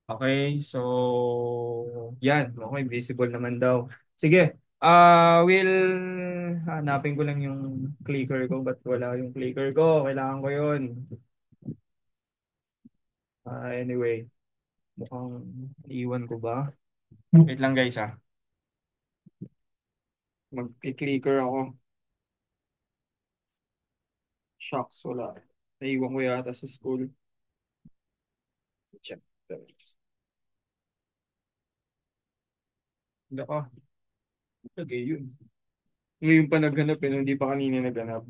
Okay, so yan. Okay, visible naman daw. Sige, will hanapin ko lang yung clicker ko. Ba't wala yung clicker ko? Kailangan ko yun. Anyway, mukhang iwan ko ba? Wait lang guys ha. Mag-clicker ako. Shucks, wala. Naiwan ko yata sa school. Check. Hindi ka. Okay, yun. Ngayon pa naghanap pero hindi pa kanina naghanap.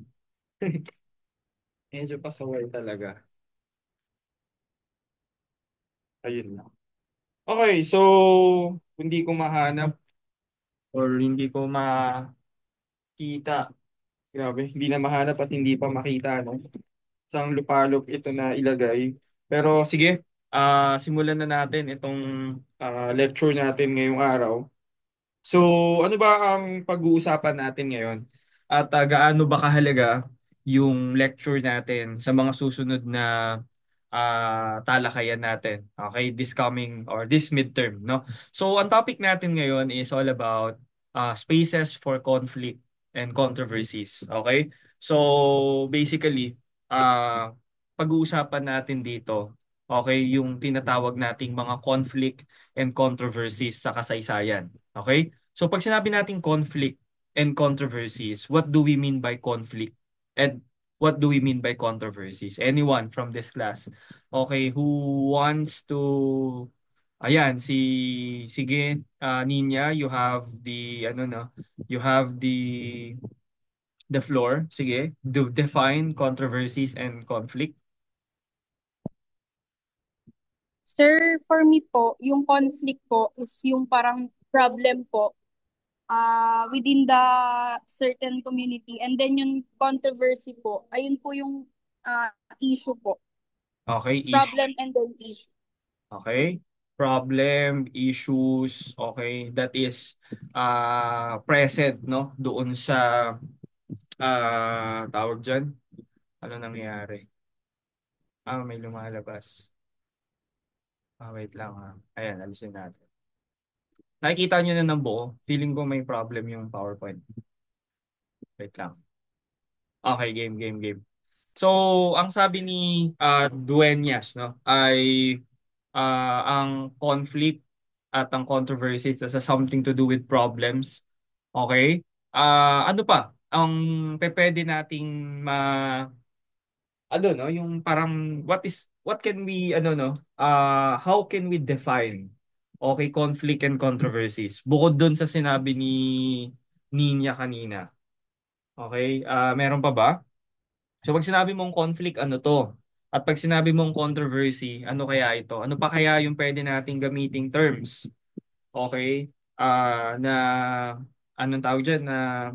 Medyo pasaway talaga. Ayun lang. Okay, so hindi ko mahanap or hindi ko makita. Grabe, hindi na mahanap at hindi pa makita, no? Isang lupalop ito na ilagay. Pero sige, simulan na natin itong lecture natin ngayong araw. So, ano ba ang pag-uusapan natin ngayon? At gaano ba kahalaga yung lecture natin sa mga susunod na talakayan natin? Okay, this coming or this midterm, no? So, ang topic natin ngayon is all about spaces for conflict and controversies. Okay? So, basically, uh, pag-uusapan natin dito, okay, yung tinatawag nating mga conflict and controversies sa kasaysayan. Okay? So pag sinabi nating conflict and controversies, what do we mean by conflict? And what do we mean by controversies? Anyone from this class? Okay, who wants to Ayan, sige, Ninya, you have the ano no, you have the floor. Sige, do define controversies and conflict. Sir, for me po, yung conflict po is yung parang problem po within the certain community. And then yung controversy po, ayun po yung issue po. Okay, Problem and then issue. okay? Problem, issues, okay? That is present, no? Doon sa tawag dyan. Ano nangyayari? May lumalabas. Wait lang ha. Ayan, alisin natin. Nakikita nyo na ng buo. Feeling ko may problem yung PowerPoint. Wait lang. Okay, game. So, ang sabi ni Dueñas, no, ay ang conflict at ang controversy sa something to do with problems. Okay? Ano pa? Ang pwede nating ma ano no, yung parang what can we ano no, how can we define conflict and controversies bukod dun sa sinabi ni Ninya kanina. Okay? Meron pa ba? So pag sinabi mong conflict, ano to? At pag sinabi mong controversy, ano kaya ito? Ano pa kaya yung pwede nating gamiting terms? Okay? Na anong tawag dyan? Na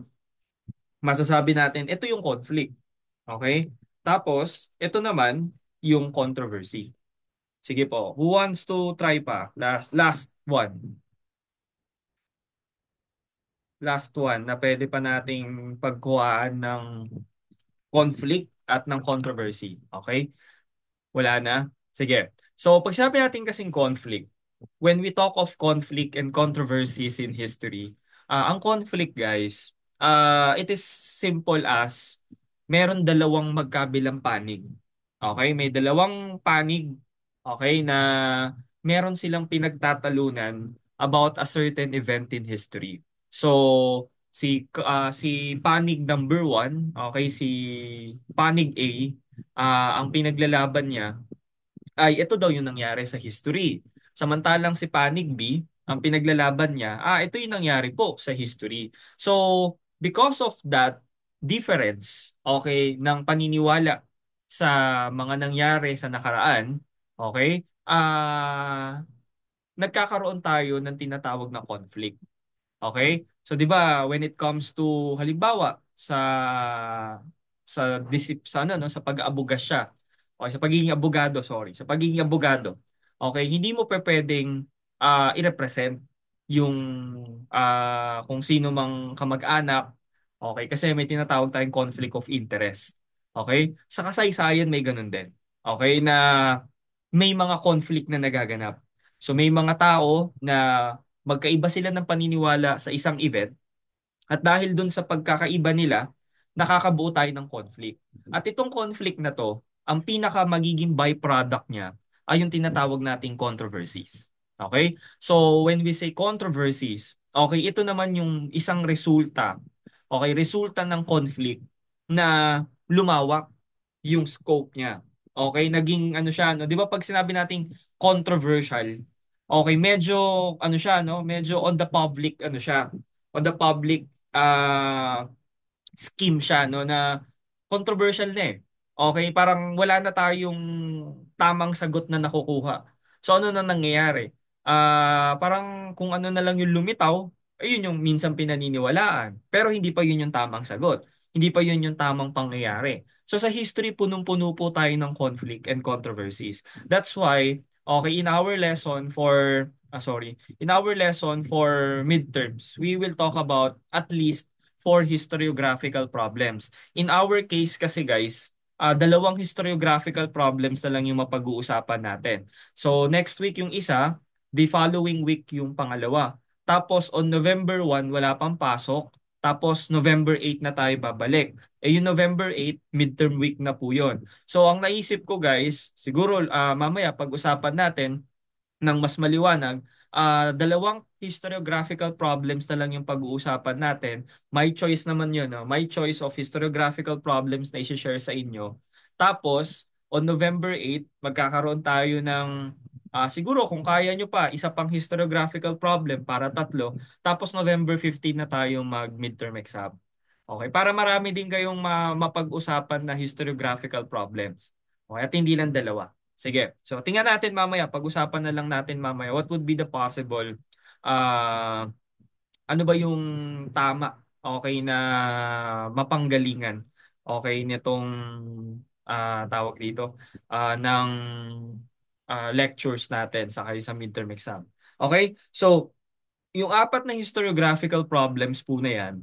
masasabi natin, ito yung conflict. Okay? Tapos, ito naman yung controversy. Sige po. Who wants to try pa? Last one. Last one na pwede pa nating pagkuhaan ng conflict at ng controversy. Okay? Wala na? Sige. So, pag sinabi natin kasing conflict, when we talk of conflict and controversies in history, ang conflict, guys, it is simple as meron dalawang magkabilang panig. Okay? May dalawang panig, okay, na meron silang pinagtatalunan about a certain event in history. So, si panig number one, okay, si panig A, ang pinaglalaban niya ay ito daw yung nangyari sa history. Samantalang si Panig B, ang pinaglalaban niya, ito yung nangyari po sa history. So, because of that difference, okay, ng paniniwala sa mga nangyari sa nakaraan, okay, nagkakaroon tayo ng tinatawag na conflict. Okay? So 'di ba when it comes to halimbawa sa ano no sa pag-aabogasya. Okay, sa pagiging abogado, sorry, sa pagiging abogado. Okay, hindi mo pwedeng i-represent yung kung sino mang kamag-anak. Okay, kasi may tinatawag tayong conflict of interest. Okay? Sa kasaysayan may ganun din. Okay, na may mga conflict na nagaganap. So may mga tao na magkaiba sila ng paniniwala sa isang event at dahil dun sa pagkakaiba nila, nakakabuo tayo ng conflict. At itong conflict na to, ang pinaka magiging byproduct niya ay yung tinatawag nating controversies. Okay? So when we say controversies, okay, ito naman yung isang resulta. Okay, resulta ng conflict na lumawak yung scope niya. Okay, naging ano siya, no? 'Di ba pag sinabi nating controversial, okay, medyo ano siya, no? Medyo on the public ano siya, on the public scheme siya no na controversial na eh. Okay, parang wala na tayong tamang sagot na nakukuha. So ano na nangyayari? Parang kung ano na lang yung lumitaw, ayun yung minsan pinaniniwalaan. Pero hindi pa yun yung tamang sagot. Hindi pa yun yung tamang pangyayari. So sa history, punong-puno po tayo ng conflict and controversies. That's why, okay, in our lesson for midterms, we will talk about at least for historiographical problems. In our case kasi guys, dalawang historiographical problems na lang yung mapag-uusapan natin. So next week yung isa, the following week yung pangalawa. Tapos on November 1 wala pang pasok. Tapos November 8 na tayo babalik. Eh yung November 8 midterm week na po yun. So ang naisip ko guys, siguro mamaya pag-usapan natin ng mas maliwanag, dalawang historiographical problems na lang yung pag-uusapan natin. My choice naman yun. No? My choice of historiographical problems na i-share sa inyo. Tapos, on November 8, magkakaroon tayo ng, siguro kung kaya nyo pa, isa pang historiographical problem para tatlo. Tapos November 15 na tayo mag-midterm exam. Okay, para marami din kayong mapag-usapan na historiographical problems. Okay, at hindi lang dalawa. Sige. So, tingnan natin mamaya. Pag-usapan na lang natin mamaya. What would be the possible, uh, ano ba yung tama, okay, na mapanggalingan, okay, nitong, tawag dito, ng lectures natin sa kayo sa midterm exam. Okay? So, yung apat na historiographical problems po na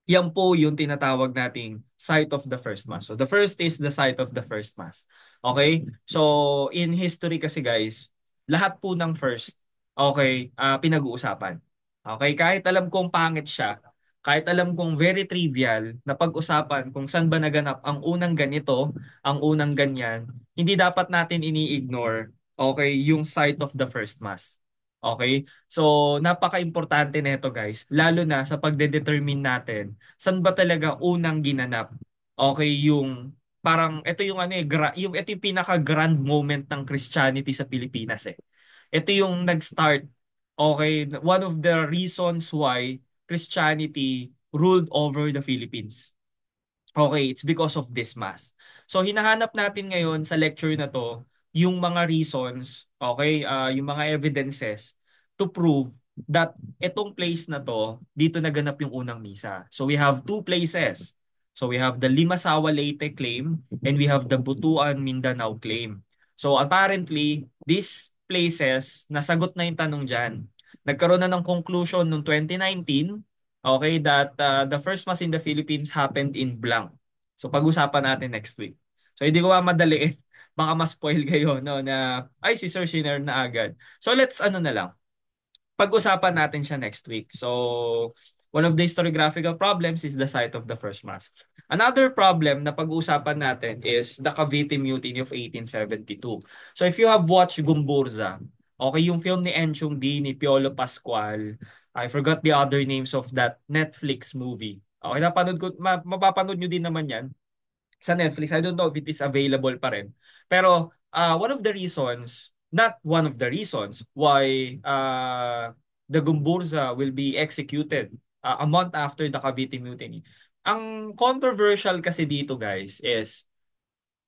yan po yung tinatawag nating site of the first mass. So the first is the site of the first mass. Okay? So in history kasi guys, lahat po ng first, okay, pinag-uusapan. Okay? Kahit alam kong pangit siya, kahit alam kong very trivial na pag-usapan kung saan ba naganap ang unang ganito, ang unang ganyan, hindi dapat natin ini-ignore, okay, yung site of the first mass. Okay? So, napaka-importante nito guys, lalo na sa pagde-determine natin saan ba talaga unang ginanap. Okay, yung parang ito yung ano yung ito yung pinaka-grand moment ng Christianity sa Pilipinas eh. Ito yung nag-start. Okay, one of the reasons why Christianity ruled over the Philippines. Okay, it's because of this mass. So hinahanap natin ngayon sa lecture na to yung mga reasons, okay, yung mga evidences to prove that itong place na to, dito naganap yung unang misa. So we have two places. So we have the Limasawa Leyte claim and we have the Butuan Mindanao claim. So apparently, these places, nasagot na yung tanong dyan. Nagkaroon na ng conclusion noong 2019. Okay, that the first mass in the Philippines happened in blank. So pag-usapan natin next week. So hindi ko mamadaliin. Baka ma-spoil kayo no na ay si Sir Shiner na agad. So let's ano na lang. Pag-usapan natin siya next week. So one of the historiographical problems is the site of the first mass. Another problem na pag-uusapan natin is the Cavite Mutiny of 1872. So if you have watched Gumburza, okay, yung film ni Enchong D, ni Piolo Pascual, I forgot the other names of that Netflix movie. Okay, napanood ko, mapapanood nyo din naman yan sa Netflix. I don't know if it is available pa rin. Pero one of the reasons, not one of the reasons why the Gumburza will be executed a month after the Cavite Mutiny. Ang controversial kasi dito guys is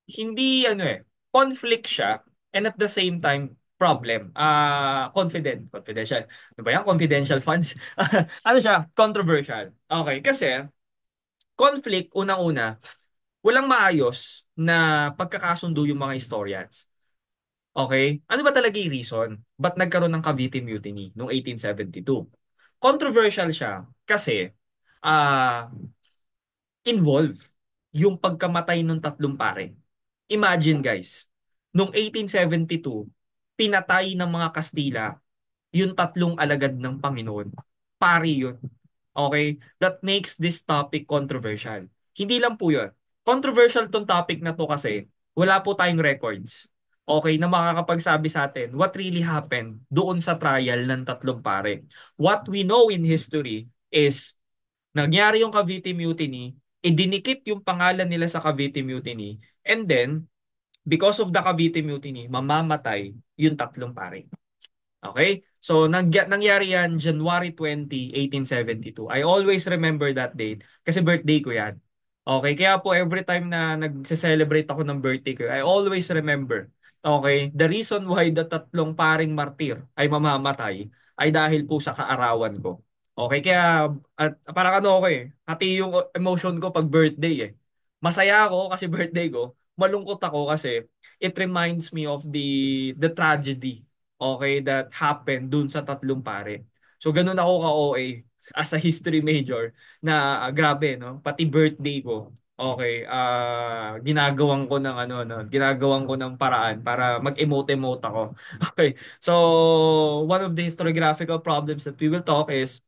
hindi ano conflict siya and at the same time problem. Confidential. Ano ba yan? Confidential funds? Ano siya? Controversial. Okay, kasi conflict unang-una walang maayos na pagkakasundo yung mga historians. Okay? Ano ba talaga yung reason? Ba't nagkaroon ng Cavite Mutiny noong 1872? Controversial siya kasi ah involve yung pagkamatay ng tatlong pare. Imagine guys, noong 1872, pinatay ng mga Kastila yung tatlong alagad ng Panginoon. Pari yun. Okay? That makes this topic controversial. Hindi lang po yun. Controversial tong topic na to kasi wala po tayong records. Okay, na makakapagsabi sa atin what really happened doon sa trial ng tatlong pare. What we know in history is nangyari yung Cavite Mutiny, idinikit yung pangalan nila sa Cavite Mutiny, and then, because of the Cavite Mutiny, mamamatay yung tatlong pare. Okay? So, nangyari yan January 20, 1872. I always remember that date kasi birthday ko yan. Okay? Kaya po every time na nagse-celebrate ako ng birthday ko, I always remember. Okay? The reason why the tatlong paring martir ay mamamatay ay dahil po sa kaarawan ko. Okay? Kaya, at parang ano ako eh, hati yung emotion ko pag birthday eh. Masaya ako kasi birthday ko. Malungkot ako kasi it reminds me of the tragedy, okay, that happened dun sa tatlong pare. So ganun ako ka-OA as a history major na grabe no, pati birthday ko. Okay, ginagawan ko ng ano no, ginagawan ko ng paraan para mag-emote-emote ako. Okay. So one of the historiographical problems that we will talk is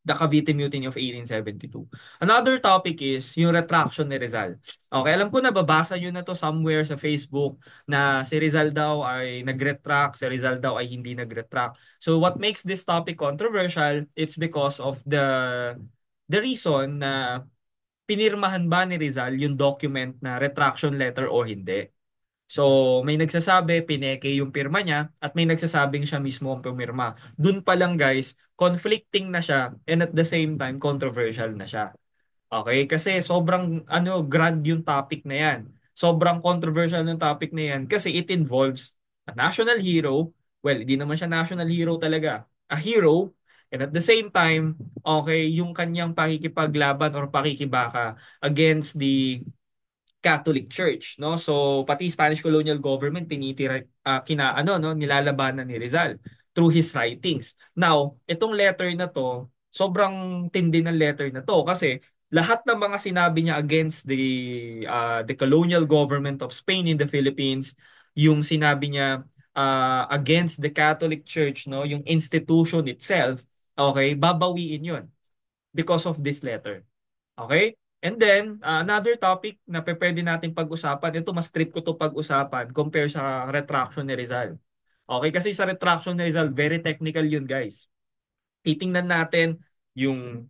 the Cavite Mutiny of 1872. Another topic is yung retraction ni Rizal. Okay, alam ko nababasa nyo na to somewhere sa Facebook na si Rizal daw ay nag-retract, si Rizal daw ay hindi nag-retract. So what makes this topic controversial, it's because of the reason na pinirmahan ba ni Rizal yung document na retraction letter o hindi. So, may nagsasabi, pineke yung pirma niya at may nagsasabing siya mismo ang pumirma. Dun pa lang guys, conflicting na siya and at the same time, controversial na siya. Okay? Kasi sobrang grand yung topic na yan. Sobrang controversial yung topic na yan kasi it involves a national hero. Well, hindi naman siya national hero talaga. A hero. And at the same time, okay, yung kanyang pakikipaglaban or pakikibaka against the Catholic Church, no? So pati Spanish colonial government tinitira nilalabanan ni Rizal through his writings. Now, itong letter na to, sobrang tindi ng letter na to kasi lahat ng mga sinabi niya against the colonial government of Spain in the Philippines, yung sinabi niya against the Catholic Church, no, yung institution itself, okay, babawiin 'yon because of this letter. Okay? And then, another topic na pwede natin pag-usapan, ito mas trip ko to pag-usapan compare sa retraction ni Rizal. Okay? Kasi sa retraction ni Rizal, very technical yun guys. Titingnan natin yung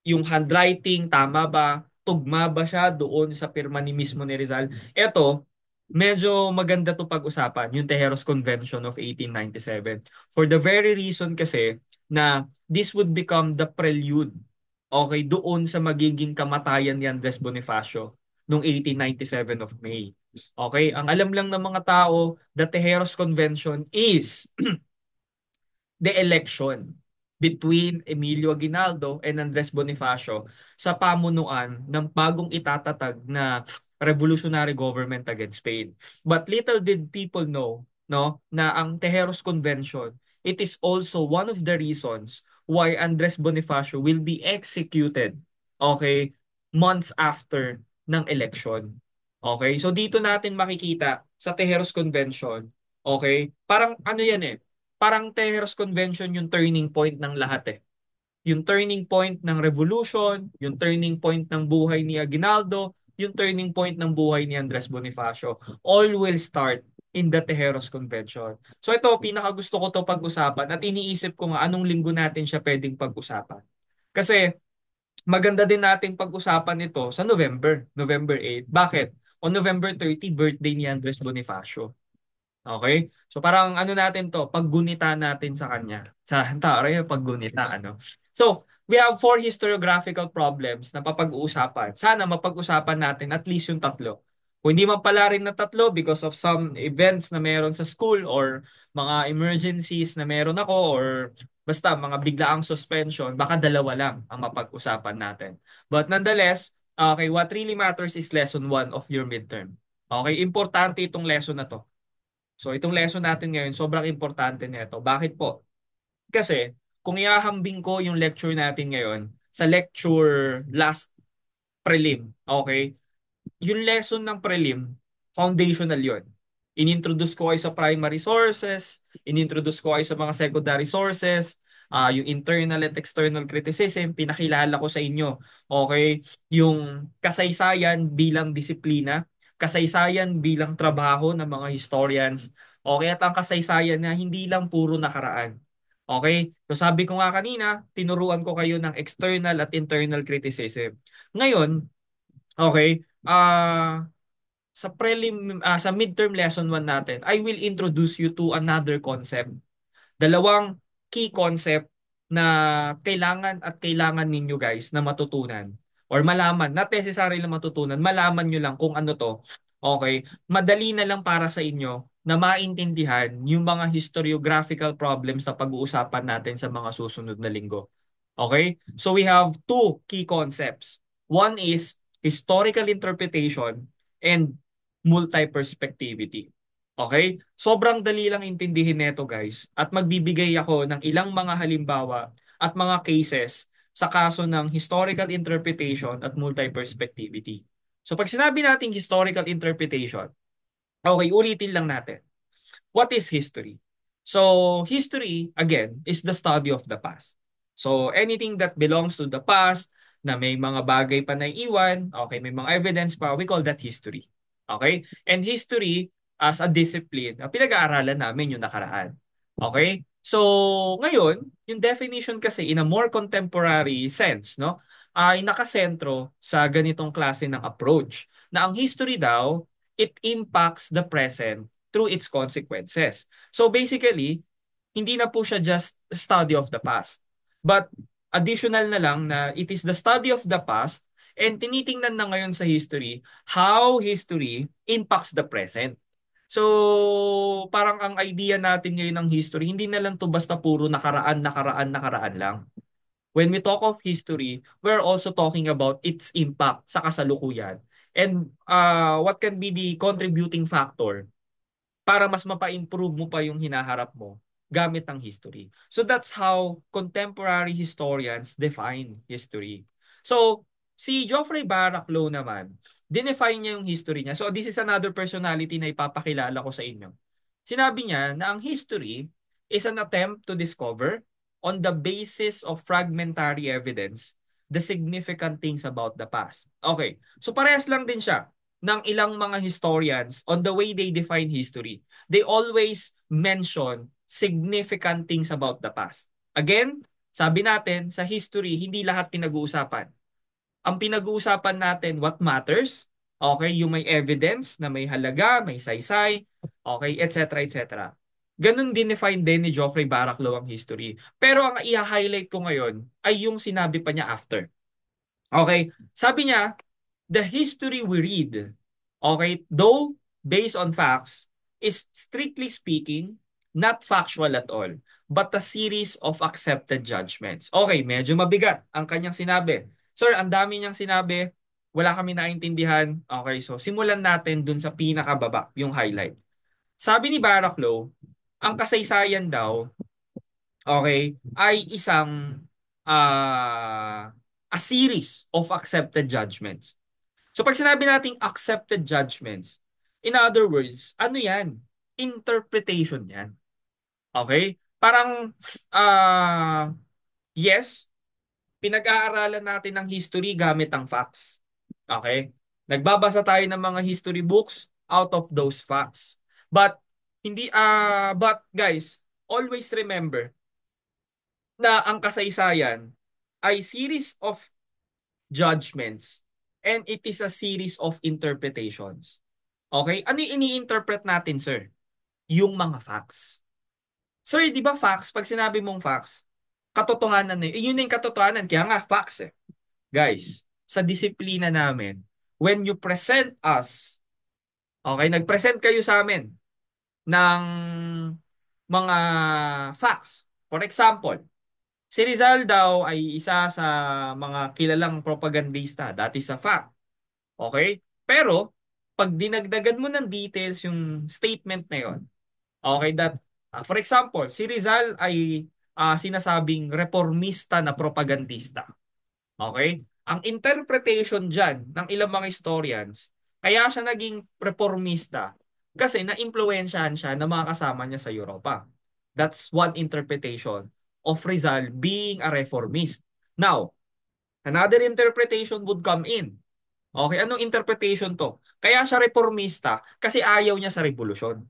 yung handwriting, tama ba? Tugma ba siya doon sa pirma ni mismo ni Rizal? Ito, medyo maganda to pag-usapan, yung Tejeros Convention of 1897. For the very reason kasi na this would become the prelude, okay, doon sa magiging kamatayan ni Andres Bonifacio noong 1897 of May. Okay, ang alam lang ng mga tao, the Tejeros Convention is the election between Emilio Aguinaldo and Andres Bonifacio sa pamunuan ng bagong itatatag na revolutionary government against Spain. But little did people know, no, na ang Tejeros Convention, it is also one of the reasons why Andres Bonifacio will be executed, okay, months after ng election. Okay? So dito natin makikita sa Tejeros Convention, okay? Parang ano yan eh, parang Tejeros Convention yung turning point ng lahat eh. Yung turning point ng revolution, yung turning point ng buhay ni Aguinaldo, yung turning point ng buhay ni Andres Bonifacio. All will start in the Tejeros Convention. So ito, pinaka gusto ko to pag-usapan at iniisip ko nga anong linggo natin siya pwedeng pag-usapan. Kasi maganda din nating pag-usapan ito sa November 8. Bakit? On November 30, birthday ni Andres Bonifacio. Okay? So parang ano natin to, paggunita natin sa kanya. Sa tara yung paggunita, ano. So, we have four historiographical problems na papag-uusapan. Sana mapag-usapan natin at least yung tatlo. Kung hindi man pala rin na tatlo because of some events na meron sa school or mga emergencies na meron ako or basta mga biglaang suspension, baka dalawa lang ang mapag-usapan natin. But nonetheless, okay, what really matters is lesson 1 of your midterm. Okay, importante itong lesson na to. So itong lesson natin ngayon, sobrang importante nito. Bakit po? Kasi kung ihahambing ko yung lecture natin ngayon sa lecture last prelim, okay? Yung lesson ng prelim, foundational yon. Inintroduce ko kayo sa primary sources, inintroduce ko kayo sa mga secondary sources, yung internal at external criticism, pinakilala ko sa inyo. Okay? Yung kasaysayan bilang disiplina, kasaysayan bilang trabaho ng mga historians, okay? At ang kasaysayan na hindi lang puro nakaraan. Okay? So sabi ko nga kanina, tinuruan ko kayo ng external at internal criticism. Ngayon, okay, sa midterm lesson 1 natin, I will introduce you to another concept. Dalawang key concept na kailangan ninyo guys na matutunan or malaman, not necessarily na matutunan, malaman nyo lang kung ano to. Okay? Madali na lang para sa inyo na maintindihan yung mga historiographical problems na pag-uusapan natin sa mga susunod na linggo. Okay? So we have two key concepts. One is historical interpretation and multi-perspectivity. Okay? Sobrang dali lang intindihin nito guys at magbibigay ako ng ilang mga halimbawa at mga cases sa kaso ng historical interpretation at multi-perspectivity. So pag sinabi nating historical interpretation, okay, ulitin lang natin. What is history? So, history, again, is the study of the past. So, anything that belongs to the past, na may mga bagay pa na iwan, okay, may mga evidence pa, we call that history. Okay? And history, as a discipline, pinag-aaralan namin yung nakaraan. Okay? So, ngayon, yung definition kasi in a more contemporary sense, no, ay nakasentro sa ganitong klase ng approach. Na ang history daw, it impacts the present through its consequences. So basically, hindi na po siya just study of the past. But additional na lang na it is the study of the past and tinitingnan na ngayon sa history how history impacts the present. So, parang ang idea natin ngayon ng history, hindi na lang to basta puro nakaraan, nakaraan, nakaraan lang. When we talk of history, we're also talking about its impact sa kasalukuyan and what can be the contributing factor para mas mapa-improve mo pa yung hinaharap mo gamit ang history. So that's how contemporary historians define history. So si Geoffrey Barraclough naman, dinefine niya yung history niya. So this is another personality na ipapakilala ko sa inyo. Sinabi niya na ang history is an attempt to discover on the basis of fragmentary evidence the significant things about the past. Okay, so parehas lang din siya ng ilang mga historians on the way they define history. They always mention significant things about the past. Again, sabi natin, sa history, hindi lahat pinag-uusapan. Ang pinag-uusapan natin, what matters, okay, yung may evidence na may halaga, may saysay, okay, etc. etc. Ganun din define din ni Geoffrey Barraclough ang history. Pero ang i-highlight ko ngayon ay yung sinabi pa niya after. Okay, sabi niya, the history we read, okay, though based on facts, is strictly speaking not factual at all, but a series of accepted judgments. Okay, medyo mabigat ang kanyang sinabi. Sir, ang dami niyang sinabi, wala kami naintindihan. Okay, so simulan natin dun sa pinakababa, yung highlight. Sabi ni Barraclough, ang kasaysayan daw, okay, ay isang a series of accepted judgments. So pag sinabi nating accepted judgments, in other words, ano yan? Interpretation yan. Okay? Parang, yes, pinag-aaralan natin ang history gamit ang facts. Okay? Nagbabasa tayo ng mga history books out of those facts. But, but guys, always remember na ang kasaysayan ay series of judgments and it is a series of interpretations. Okay? Ano yung ini-interpret natin, sir? Yung mga facts. Sir, di ba facts? Pag sinabi mong facts, katotohanan na yun. Yun na yung katotohanan. Kaya nga, facts eh. Guys, sa disiplina namin, when you present us, okay, nag-present kayo sa amin ng mga facts. For example, si Rizal daw ay isa sa mga kilalang propagandista. That is a fact. Okay? Pero, pag dinagdagan mo ng details yung statement na yon, okay, that, for example, si Rizal ay sinasabing reformista na propagandista. Okay? Ang interpretation dyan ng ilang mga historians, kaya siya naging reformista Kasi na-impluwensyahan siya ng mga kasama niya sa Europa. That's one interpretation of Rizal being a reformist. Now, another interpretation would come in. Okay, anong interpretation to? Kaya siya reformista kasi ayaw niya sa revolusyon.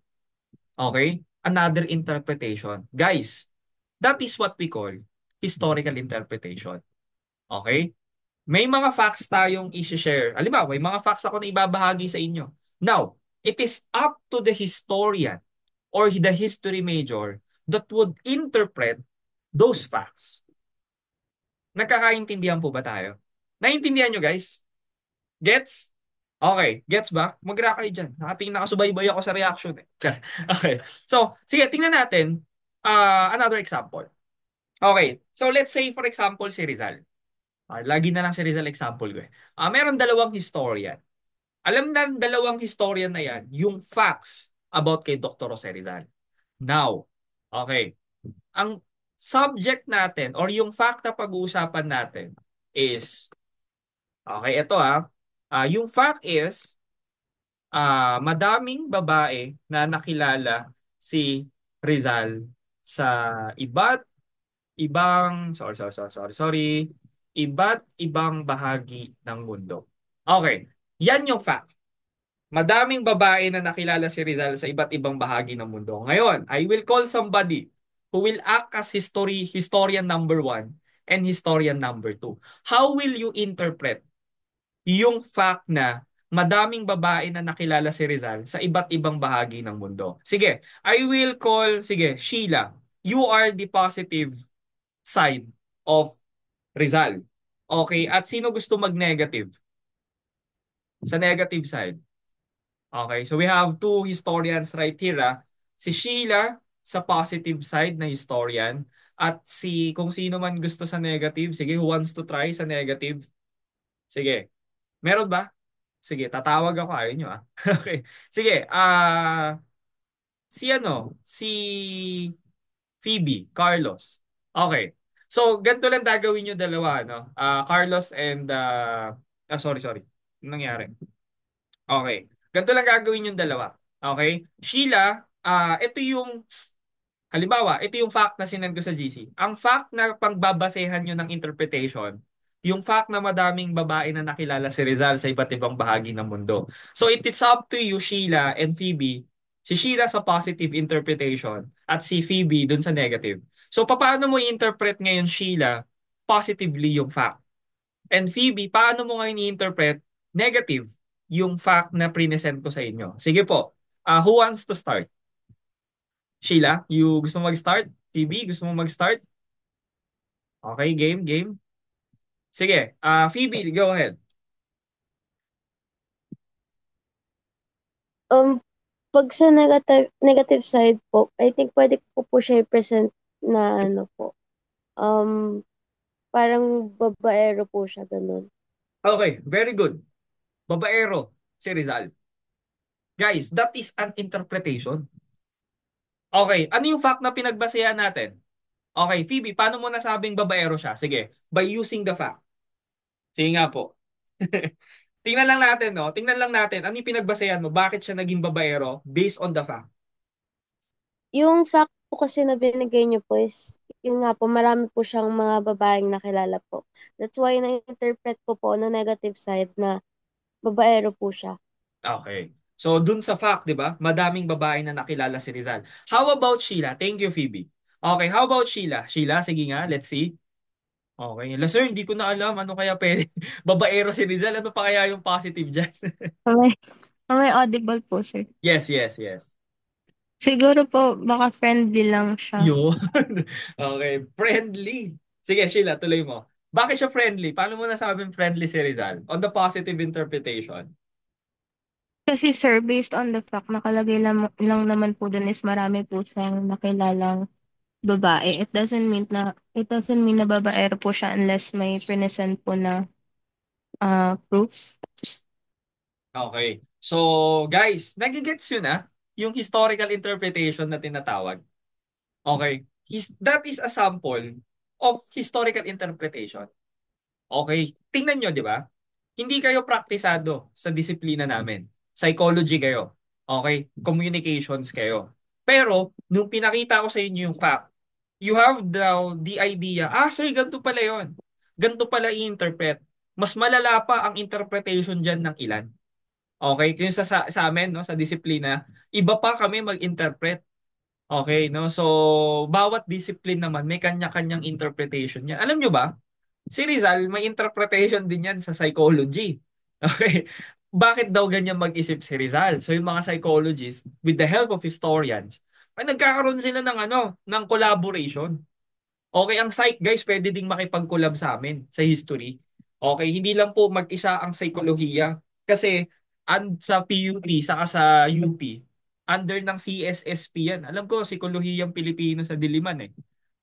Okay? Another interpretation. Guys, that is what we call historical interpretation. Okay? May mga facts tayong i-share. Halimbawa, may mga facts ako na ibabahagi sa inyo. Now, it is up to the historian or the history major that would interpret those facts. Nagkakaintindihan po ba tayo? Naintindihan nyo guys? Gets? Okay, gets ba? Mag-react kayo dyan. Nakasubaybay ako sa reaction eh. Okay. So, sige, tingnan natin another example. Okay, so let's say for example si Rizal. Lagi na lang si Rizal example ko eh. Meron dalawang historian. Alam na dalawang historian na yan, yung facts about kay Dr. Jose Rizal. Now, okay, ang subject natin or yung fact na pag-uusapan natin is, okay, ito yung fact is, madaming babae na nakilala si Rizal sa iba't sorry, iba't ibang bahagi ng mundo. Okay, yan yung fact. Madaming babae na nakilala si Rizal sa iba't ibang bahagi ng mundo. Ngayon, I will call somebody who will act as historian number one and historian number two. How will you interpret yung fact na madaming babae na nakilala si Rizal sa iba't ibang bahagi ng mundo? Sige, I will call, sige, Sheila. You are the positive side of Rizal. Okay, at sino gusto mag-negative? Sa negative side. Okay, so we have two historians right here. Si Sheila sa positive side na historian at si kung sino man gusto sa negative, sige, who wants to try sa negative? Sige. Meron ba? Sige, tatawag ako. Ayun nyo Okay. Sige, si ano? Si Phoebe, Carlos. Okay. So, ganito lang gagawin nyo dalawa, no? Carlos and, sorry. Anong nangyari? Okay. Ganito lang gagawin yung dalawa. Okay? Sheila, ito yung, halimbawa, ito yung fact na sinend ko sa GC. Ang fact na pangbabasehan nyo ng interpretation, yung fact na madaming babae na nakilala si Rizal sa iba't ibang bahagi ng mundo. So it's up to you, Sheila and Phoebe. Si Sheila sa positive interpretation at si Phoebe dun sa negative. So paano mo i-interpret ngayon, Sheila, positively yung fact? And Phoebe, paano mo ngayon i-interpret negative yung fact na present ko sa inyo? Sige po. Who wants to start? Sheila, you gusto mo mag-start? Phoebe, gusto mo mag-start? Okay, game. Sige, Phoebe, go ahead. Um, Pag sa negative side po, I think pwede ko po siya i-present na ano po. Um, Parang babaero po siya ganun. Okay, very good. Babaero, si Rizal. Guys, that is an interpretation. Okay, ano yung fact na pinagbasehan natin? Okay, Phoebe, paano mo nasabing babaero siya? Sige, by using the fact. Sige nga po. Tingnan lang natin, no? Tingnan lang natin, ano yung pinagbasehan mo? Bakit siya naging babaero based on the fact? Yung fact po kasi na binigay niyo po is, yun nga po, marami po siyang mga babaeng nakilala po. That's why na-interpret ko po na negative side na babaero po siya. Okay. So, dun sa fact, di ba? Madaming babae na nakilala si Rizal. How about Sheila? Thank you, Phoebe. Okay, how about Sheila? Sheila, sige nga, let's see. Okay. Sir, hindi ko na alam ano kaya pwede. Babaero si Rizal. Ano pa kaya yung positive dyan? May, may audible po, sir. Yes. Siguro po, baka friendly lang siya. Yun. Okay. Friendly. Sige, Sheila, tuloy mo. Bakit siya friendly? Paano mo nasabing friendly si Rizal? On the positive interpretation. Kasi sir, based on the fact, nakalagay lang naman po dun is marami po siyang nakilalang babae. It doesn't mean na babaero po siya unless may present po na proof. Okay. So, guys, nagigets yun yung historical interpretation na tinatawag. Okay. That is a sample of historical interpretation. Okay. Tingnan nyo, di ba? Hindi kayo praktisado sa disiplina namin. Psychology kayo. Okay? Communications kayo. Pero, nung pinakita ko sa inyo yung fact, you have the idea, sir, ganito pala yon. Ganito pala i-interpret. Mas malala pa ang interpretation dyan ng ilan. Okay? Kung sa amin, no, sa disiplina, iba pa kami mag-interpret. Okay, no? So, bawat discipline naman may kanya-kanyang interpretation yan. Alam nyo ba? Si Rizal, may interpretation din yan sa psychology. Okay? Bakit daw ganyan mag-isip si Rizal? So, yung mga psychologists, with the help of historians, ay nagkakaroon sila ng ng collaboration. Okay, ang psych guys, pwede ding makipag-collab sa amin sa history. Okay, hindi lang po mag-isa ang psikolohiya. Kasi sa PUP, saka sa UP, under ng CSSP yan. Alam ko, Psikolohiyang Pilipino sa Diliman eh.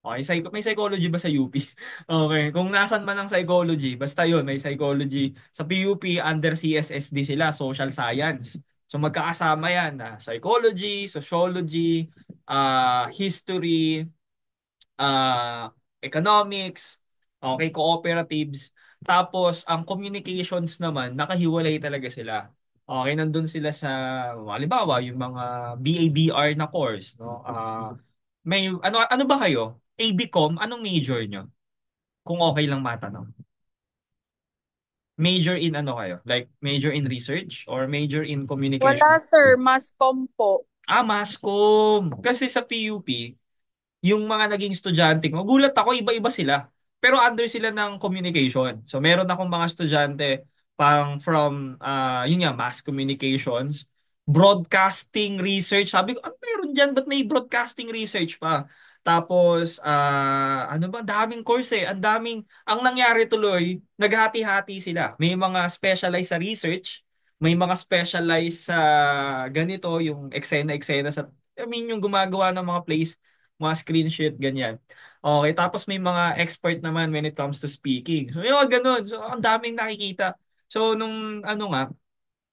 Okay, may psychology ba sa UP? Okay, kung nasan man ang psychology, basta yun, may psychology. Sa PUP, under CSSD sila, social science. So magkakasama yan na psychology, sociology, history, economics, okay, cooperatives. Tapos, ang communications naman, nakahiwalay talaga sila. Okay, nandun sila sa, halimbawa, yung mga BABR na course, no? May, ano ba kayo? ABCom, anong major nyo? Kung okay lang matanong. Major in ano kayo? Like, major in research or major in communication? Wala, sir. Mass comm po. Mass comm. Kasi sa PUP, yung mga naging estudyante ko, gulat ako, iba-iba sila. Pero under sila ng communication. So meron akong mga estudyante from, yun nga, mass communications, broadcasting research. Sabi ko, ano meron dyan? Ba't may broadcasting research pa? Tapos, ano ba? Daming course eh. Ang nangyari tuloy, naghati-hati sila. May mga specialized sa research, may mga specialized sa ganito, yung eksena-eksena yung gumagawa ng mga plays, mga screenshot, ganyan. Okay, tapos may mga expert naman when it comes to speaking. So, yung mga ganun. So, ang daming nakikita. So, nung nga,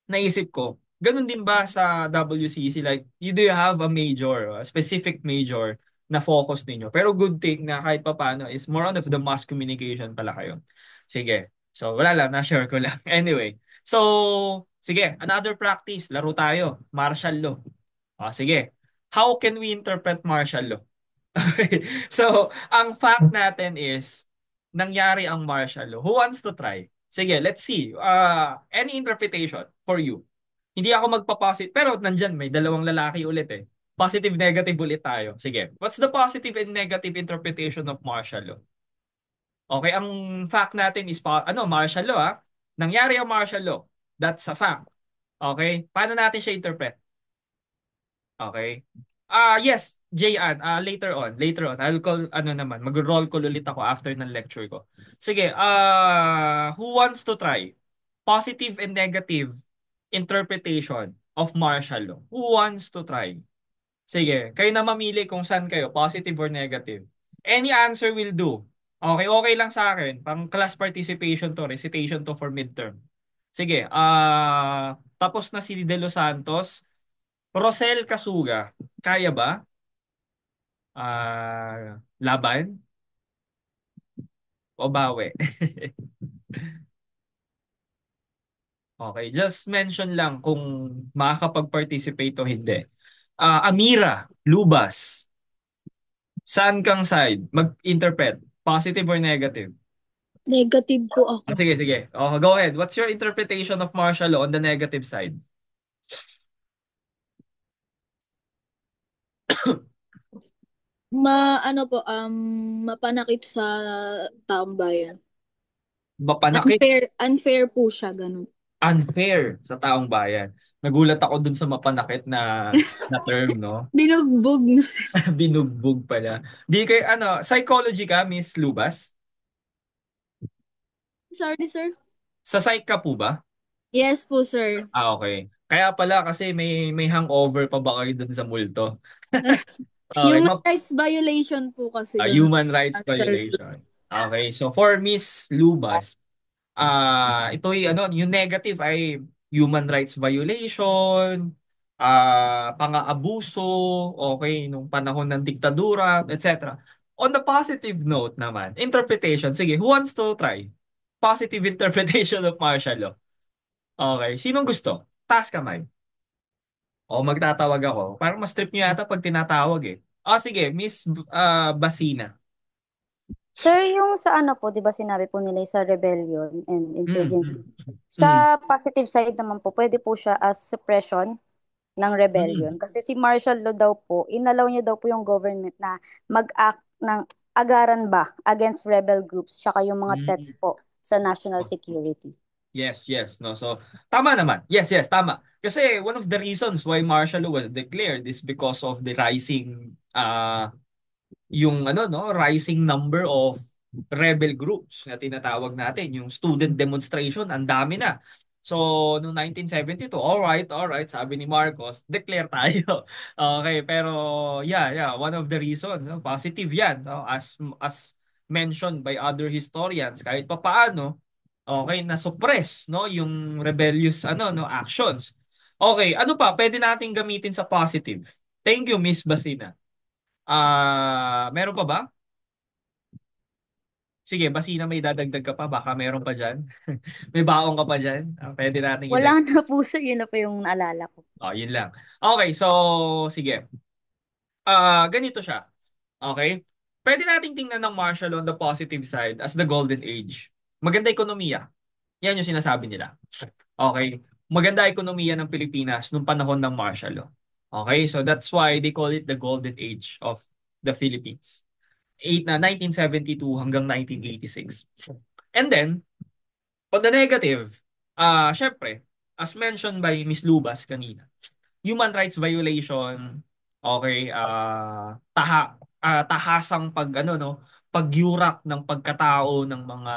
naisip ko, ganun din ba sa WCC? Like, do you have a major, a specific major na focus ninyo? Pero good thing na kahit papano is more on of the mass communication pala kayo. Sige. So, wala lang, na-share ko lang. Anyway. So, sige, another practice. Laro tayo. Martial law. Sige. How can we interpret martial law? Okay. So, ang fact natin is, nangyari ang martial law. Who wants to try? Sige, let's see. Any interpretation for you? Hindi ako magpaposit, pero nandyan, may dalawang lalaki ulit eh. Positive, negative ulit tayo. Sige, what's the positive and negative interpretation of martial law? Okay, ang fact natin is, martial law Nangyari ang martial law. That's a fact. Okay, paano natin siya interpret? Okay. Yes, Jayan, later on. I'll call, mag-roll call ulit ako after ng lecture ko. Sige, who wants to try? Positive and negative interpretation of martial law. Who wants to try? Sige, kayo na mamili kung saan kayo, positive or negative. Any answer will do. Okay, okay lang sa akin. Pang class participation to, recitation to for midterm. Sige, tapos na si De Los Santos. Rosel Kasuga, kaya ba? Laban o bawi? Okay, just mention lang kung makakapag-participate o hindi. Amira, Lubas, saan kang side? Mag-interpret, positive or negative? Negative po ako. Sige, sige. Go ahead. What's your interpretation of martial law on the negative side? Mapanakit sa taong bayan. Mapanakit, Unfair po siya, ganun. unfair sa taong bayan. Nagulat ako dun sa mapanakit na term, no? Binugbog na sir. Binugbog pala. Di kay psychology ka, Miss Lubas? Sorry, sir. Sa psych ka po ba? Yes po, sir. Okay. Kaya pala kasi may hangover pa ba kayo dun sa multo? Okay, Human rights violation po kasi ganun. human rights violation. Okay, so for Miss Lubas, ito'y yung negative ay human rights violation, pang-aabuso, okay, nung panahon ng diktadura, etc. On the positive note naman, interpretation. Sige, who wants to try? Positive interpretation of martial law. Okay, sinong gusto? Taas kamay. O magtatawag ako. Parang mas trip niyo yata pag tinatawag eh. Sige, Miss Basina. Sir, yung sa ano po, 'di ba sinabi po nila sa rebellion and Mm, insurgency. mm, mm, Sa positive side naman po, pwede po siya as suppression ng rebellion. mm. Kasi si martial law daw po, inalaw niya daw po yung government na mag-act ng agaran ba against rebel groups tsaka yung mga Mm. threats po sa national security. Yes, yes, no. So, tama naman. Yes, yes, tama. Kasi one of the reasons why martial law was declared is because of the rising yung ano no, rising number of rebel groups na tinatawag natin, yung student demonstration, ang dami na. So, noong 1972, all right, sabi ni Marcos, declare tayo. Okay, pero yeah, one of the reasons, no, positive 'yan, no, as mentioned by other historians, kahit papaano, okay, na suppress no yung rebellious ano no actions. Okay, ano pa pwede nating gamitin sa positive? Thank you, Miss Basina. Meron pa ba? Sige, Basina, may dadagdag ka pa. Baka meron pa dyan. May baong ka pa dyan. Pwede natin Wala idagdag. na po sir, yun na po yung naalala ko. Yun lang. Okay, so, sige. Ganito siya. Okay? Pwede nating tingnan ng Marshall on the positive side as the golden age. Maganda ekonomiya. Yan yung sinasabi nila. Okay? Maganda ekonomiya ng Pilipinas nung panahon ng martial law. Okay? So that's why they call it the golden age of the Philippines. 1972 hanggang 1986. And then, on the negative, syempre, as mentioned by Miss Lubas kanina, human rights violation, okay, tahasang pag ano no, pagyurak ng pagkatao ng mga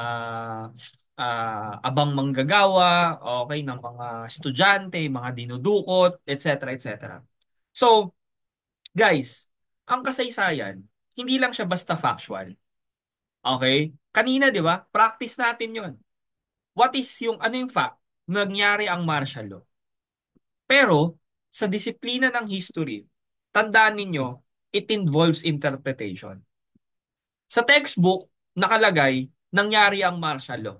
abang manggagawa, okay, ng mga estudyante, mga dinudukot, etc. etc. So, guys, ang kasaysayan, hindi lang siya basta factual. Okay? Kanina, di ba? Practice natin yon. What is yung, ano yung fact? Nangyari ang martial law. Pero, sa disiplina ng history, tandaan ninyo, it involves interpretation. Sa textbook, nakalagay, nangyari ang martial law.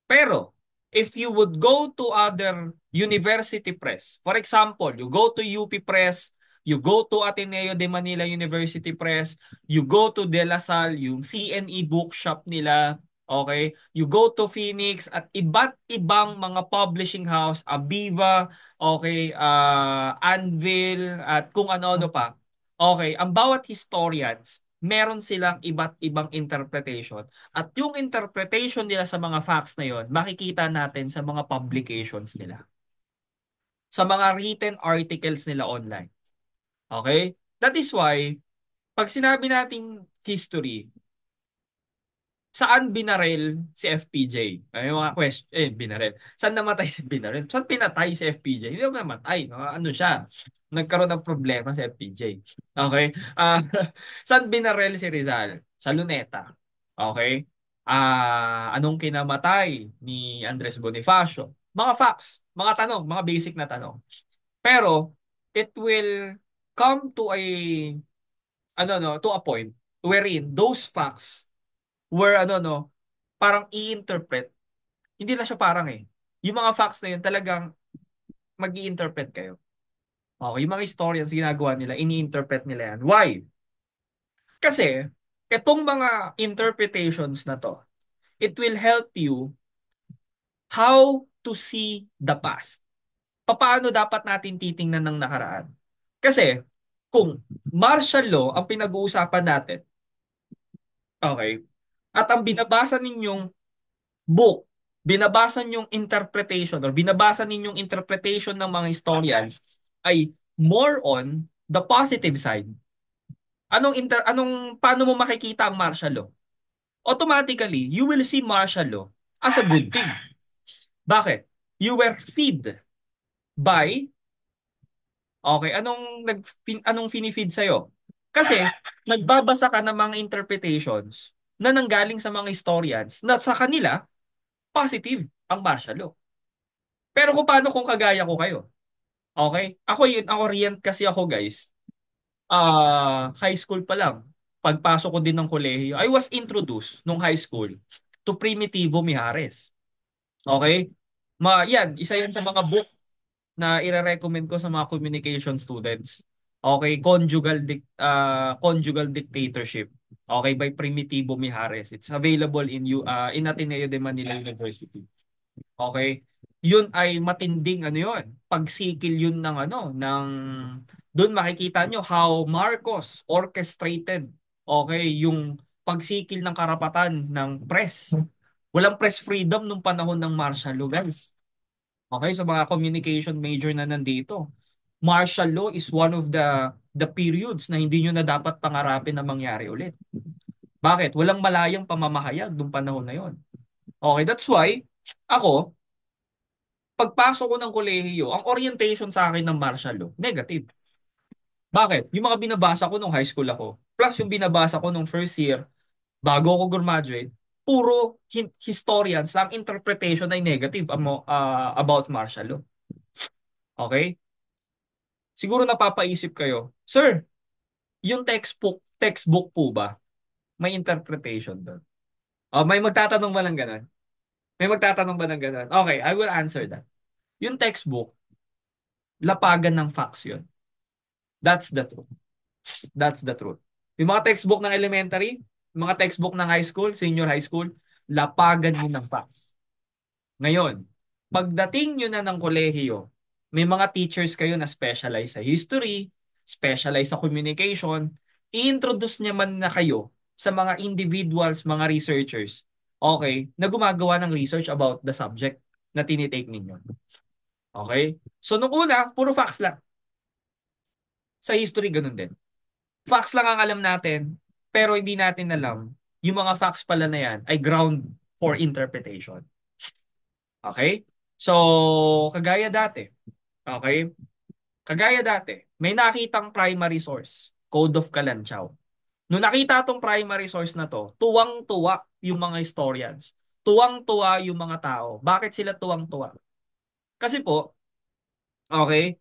Pero, if you would go to other university press, for example, you go to UP Press, you go to Ateneo de Manila University Press, you go to De La Salle, yung CNE bookshop nila, okay? You go to Phoenix at iba't ibang mga publishing house, Aviva, okay, Anvil, at kung ano-ano pa. Okay, ang bawat historians, meron silang iba't ibang interpretation. At yung interpretation nila sa mga facts na yon, makikita natin sa mga publications nila. Sa mga written articles nila online. Okay? That is why, pag sinabi nating history, saan binaril si FPJ? Ay, yung mga question, binaril. Saan namatay si binaril? Saan pinatay si FPJ? Hindi naman namatay. No? Ano siya? Nagkaroon ng problema si FPJ. Okay? Saan binaril si Rizal? Sa Luneta. Okay? Anong kinamatay ni Andres Bonifacio? Mga facts, mga tanong, mga basic na tanong. Pero, it will come to a, ano no, to a point wherein those facts where ano no, parang i-interpret. Hindi na siya parang yung mga facts na yun talagang mag-i-interpret kayo. Okay, yung mga historians ginagawa nila, ini-interpret nila yan. Why? Kasi itong mga interpretations na to, it will help you how to see the past. Paano dapat natin titingnan ng nakaraan? Kasi kung martial law ang pinag-uusapan natin, okay, at ang binabasa ninyong book, binabasa ninyong interpretation or binabasa ninyong interpretation ng mga historians ay more on the positive side. Paano mo makikita ang martial law? Automatically, you will see martial law as a good thing. Bakit? You were fed by, okay, anong finifeed sa'yo? Kasi, nagbabasa ka ng mga interpretations na nanggaling sa mga historians na sa kanila, positive ang martial law. Pero paano kung kagaya ko kayo? Okay? Ako orient kasi ako, guys. High school pa lang. Pagpasok ko din ng kolehiyo, I was introduced nung high school to Primitivo Mijares. Okay? Yan, isa yan sa mga book na ire-recommend ko sa mga communication students. Okay, conjugal dictatorship. Okay, by Primitivo Mijares. It's available in Ateneo de Manila University. Okay? Yun ay matinding ano yun. Pagsikil yun ng ano, doon makikita nyo how Marcos orchestrated, okay, yung pagsikil ng karapatan ng press. Walang press freedom nung panahon ng martial law, guys. Okay, sa mga communication major na nandito. Martial law is one of the periods na hindi nyo na dapat pangarapin na mangyari ulit. Bakit? Walang malayang pamamahayag nung panahon na yon. Okay, that's why ako, pagpasok ko ng kolehiyo, ang orientation sa akin ng martial law, negative. Bakit? Yung mga binabasa ko nung high school ako, plus yung binabasa ko nung first year, bago ako graduate, puro historians na ang interpretation ay negative about martial law. Okay? Siguro napapaisip kayo, Sir, yung textbook po ba, may interpretation doon? Oh, may magtatanong ba ng ganun? May magtatanong ba ng ganun? Okay, I will answer that. Yung textbook, lapagan ng facts yun. That's the truth. That's the truth. Yung mga textbook ng elementary, yung mga textbook ng high school, senior high school, lapagan yun ng facts. Ngayon, pagdating nyo na ng kolehiyo, may mga teachers kayo na specialize sa history, specialize sa communication, i-introduce niya man na kayo sa mga individuals, mga researchers, okay, na gumagawa ng research about the subject na tinitake ninyo. Okay? So, nung una, puro facts lang. Sa history, ganun din. Facts lang ang alam natin, pero hindi natin alam yung mga facts pala na yan ay ground for interpretation. Okay? So, kagaya dati. Okay? Kagaya dati, may nakitang primary source, Code of Kalanchaw. Nung nakita tong primary source na to, tuwang-tuwa yung mga historians. Tuwang-tuwa yung mga tao. Bakit sila tuwang-tuwa? Kasi po, okay,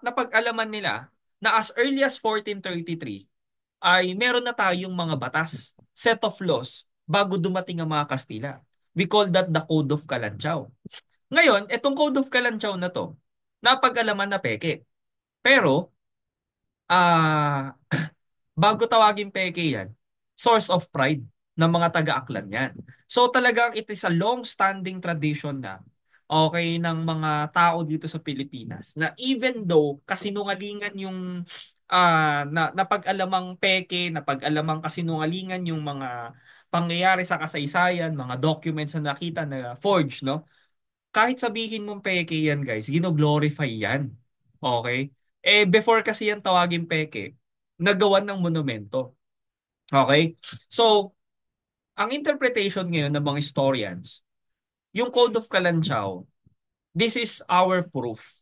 napag-alaman nila na as early as 1433 ay meron na tayong mga batas, set of laws, bago dumating ang mga Kastila. We call that the Code of Kalanchaw. Ngayon, itong Code of Kalanchaw na to, napag-alaman na peke. Pero, ah bago tawagin peke yan, source of pride ng mga taga-Aklan yan. So talagang it is a long-standing tradition na okay ng mga tao dito sa Pilipinas na even though kasinungalingan yung napag-alamang peke, napag-alamang kasinungalingan yung mga pangyayari sa kasaysayan, mga documents na nakita na forged, no? Kahit sabihin mong peke yan, guys, gino-glorify yan. Okay? Before kasi yan tawagin peke, nagawan ng monumento. Okay? So, ang interpretation ngayon ng mga historians, yung Code of Kalanchaw, this is our proof.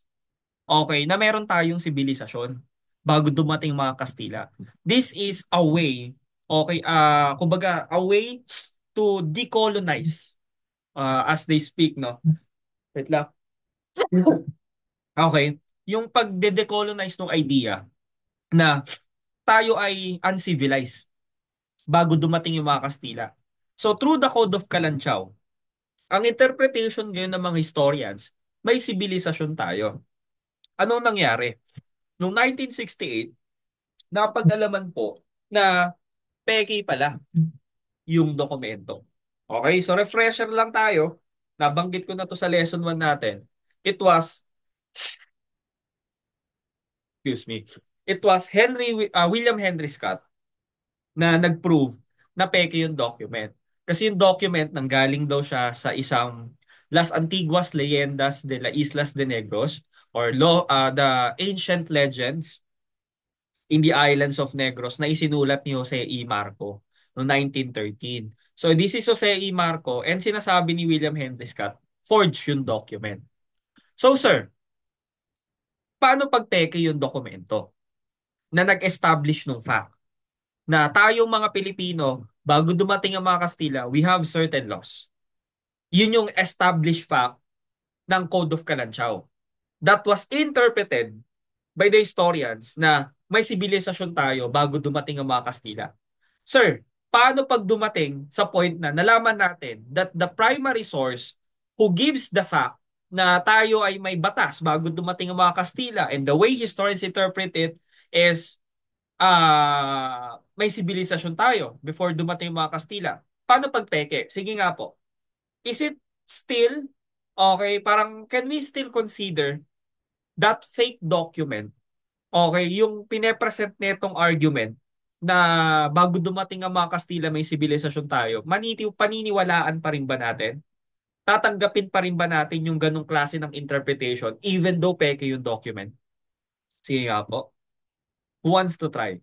Okay, na meron tayong sibilisasyon bago dumating mga Kastila. This is a way, okay, kumbaga, a way to decolonize as they speak, no? Wait lang. Okay, yung pagde-decolonize ng idea na tayo ay uncivilized bago dumating yung mga Kastila. So through the Code of Kalanchaw, ang interpretation ngayon ng mga historians, may sibilisasyon tayo. Anong nangyari? Noong 1968, napag-alaman po na peke pala yung dokumento. Okay, so refresher lang tayo. Nabanggit ko na to sa lesson 1 natin. It was, excuse me, it was William Henry Scott na nag-prove na peke yung document. Kasi yung document nanggaling daw siya sa isang Las Antiguas Leyendas de la Islas de Negros or the ancient legends in the islands of Negros na isinulat ni Jose E. Marco noong 1913. So this is Jose E. Marco and sinasabi ni William Henry Scott, forged yung document. So sir, paano pag peke yung dokumento na nag-establish ng fact? Na tayong mga Pilipino, bago dumating ang mga Kastila, we have certain laws. Yun yung established fact ng Code of Kalanchaw. That was interpreted by the historians na may sibilisasyon tayo bago dumating ang mga Kastila. Sir, paano pag dumating sa point na nalaman natin that the primary source who gives the fact na tayo ay may batas bago dumating ang mga Kastila. And the way historians interpret it is may sibilisasyon tayo before dumating yung mga Kastila. Paano pag peke? Sige nga po. Is it still, okay, parang can we still consider that fake document, okay, yung pinepresent netong argument na bago dumating ang mga Kastila may sibilisasyon tayo, paniniwalaan pa rin ba natin? Tatanggapin pa rin ba natin yung ganong klase ng interpretation even though peke yung document? Sige nga po. Who wants to try?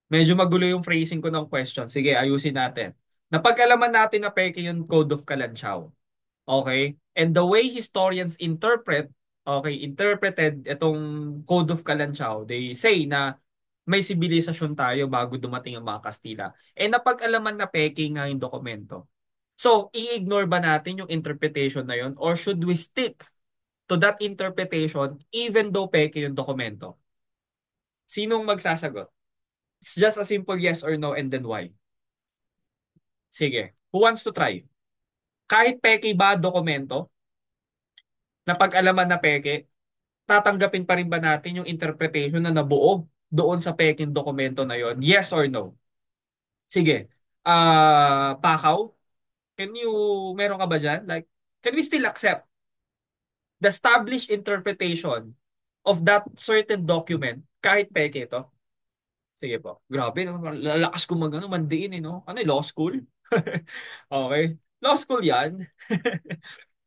Medyo magulo yung phrasing ko ng question. Sige, ayusin natin. Napag-alaman natin na peke yung Code of Kalanchaw. Okay? And the way historians interpreted itong Code of Kalanchaw, they say na may sibilisasyon tayo bago dumating ang mga Kastila. Eh napag-alaman na peke nga yung dokumento. So, i-ignore ba natin yung interpretation na yun or should we stick to that interpretation even though peke yung dokumento? Sinong magsasagot? It's just a simple yes or no and then why? Sige. Who wants to try? Kahit peke ba dokumento, napag-alaman na peke, tatanggapin pa rin ba natin yung interpretation na nabuo doon sa peking dokumento na yon? Yes or no? Sige. Pakaw, meron ka ba dyan? Like, can we still accept the established interpretation of that certain document kahit peke ito? Sige po. Grabe, no? Lalakas ko mandiin, eh, no? Ano, law school? Okay. Law school yan.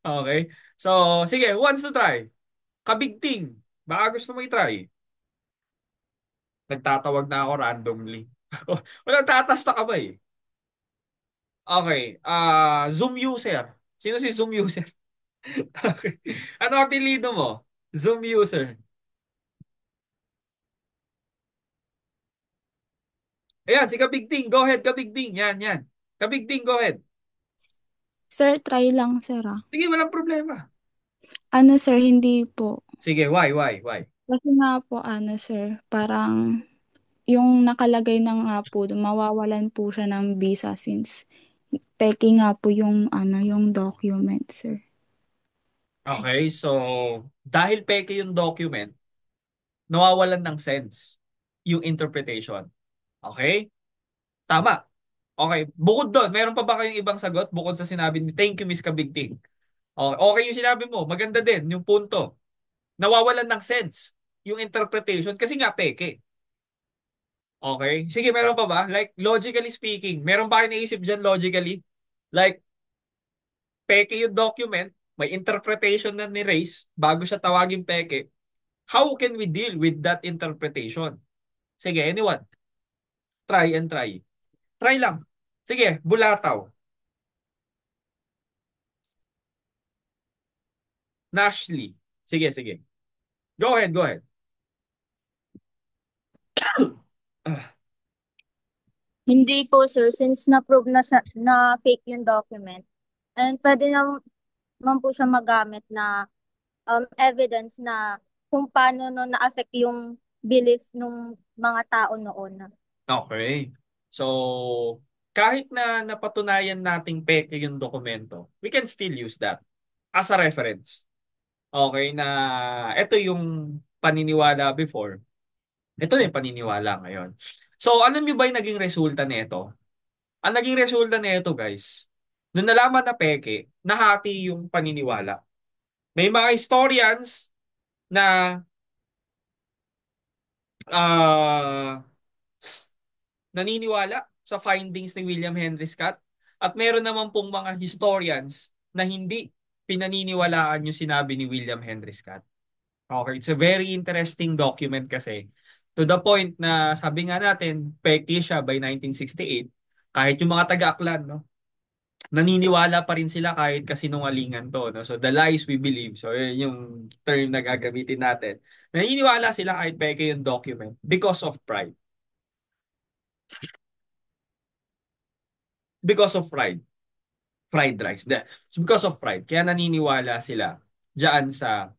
Okay. So, sige, who wants to try? Kabigting. Baka gusto mo i-try. Nagtatawag na ako randomly. Walang tatasta ka ba eh? Okay. Zoom user. Sino si Zoom user? Okay. Ano ang apelido mo? Zoom user. Ayan, si Kabigting. Go ahead, Kabigting. Yan, yan. Kabigting, go ahead. Sir, try lang, sir, ah. Sige, walang problema. Ano, sir, hindi po. Sige, why? Kasi nga po, sir, parang yung nakalagay na nga po, mawawalan po siya ng visa since peke nga po yung, yung document, sir. Okay, so dahil peke yung document, nawawalan ng sense yung interpretation. Okay? Tama. Okay. Bukod doon, meron pa ba kayong ibang sagot bukod sa sinabi ni Thank you, Miss Kabigting? Okay, okay yung sinabi mo. Maganda din yung punto. Nawawalan ng sense yung interpretation kasi nga peke. Okay? Sige, meron pa ba? Like, logically speaking, meron ba kayo naisip dyan logically? Like, peke yung document, may interpretation na ni Race bago siya tawagin peke. How can we deal with that interpretation? Sige, anyone? Try and try. Try lang. Sige, bulataw. Nashley. Sige. Go ahead, go ahead. Ah, Hindi po, sir, since na-prove na, na fake yung document. And pwede naman po siya magamit na evidence na kung paano no na-affect yung belief ng mga tao noon. okay. So, kahit na napatunayan nating peke yung dokumento, we can still use that as a reference. Okay, na ito yung paniniwala before. Ito na yung paniniwala ngayon. So, alam niyo ba yung naging resulta nito? Ang naging resulta nito, guys, nung nalaman na peke, nahati yung paniniwala. May mga historians na ah naniniwala sa findings ni William Henry Scott at meron naman pong mga historians na hindi pinaniniwalaan yung sinabi ni William Henry Scott. Okay, it's a very interesting document kasi to the point na sabi nga natin, peke siya by 1968. Kahit yung mga taga-aklan, no? Naniniwala pa rin sila kahit kasinungalingan to, no? So the lies we believe. So yun yung term na gagamitin natin. Naniniwala sila kahit peke yung document because of pride. Because of pride. Fried rice. So because of pride. Kaya naniniwala sila diyan sa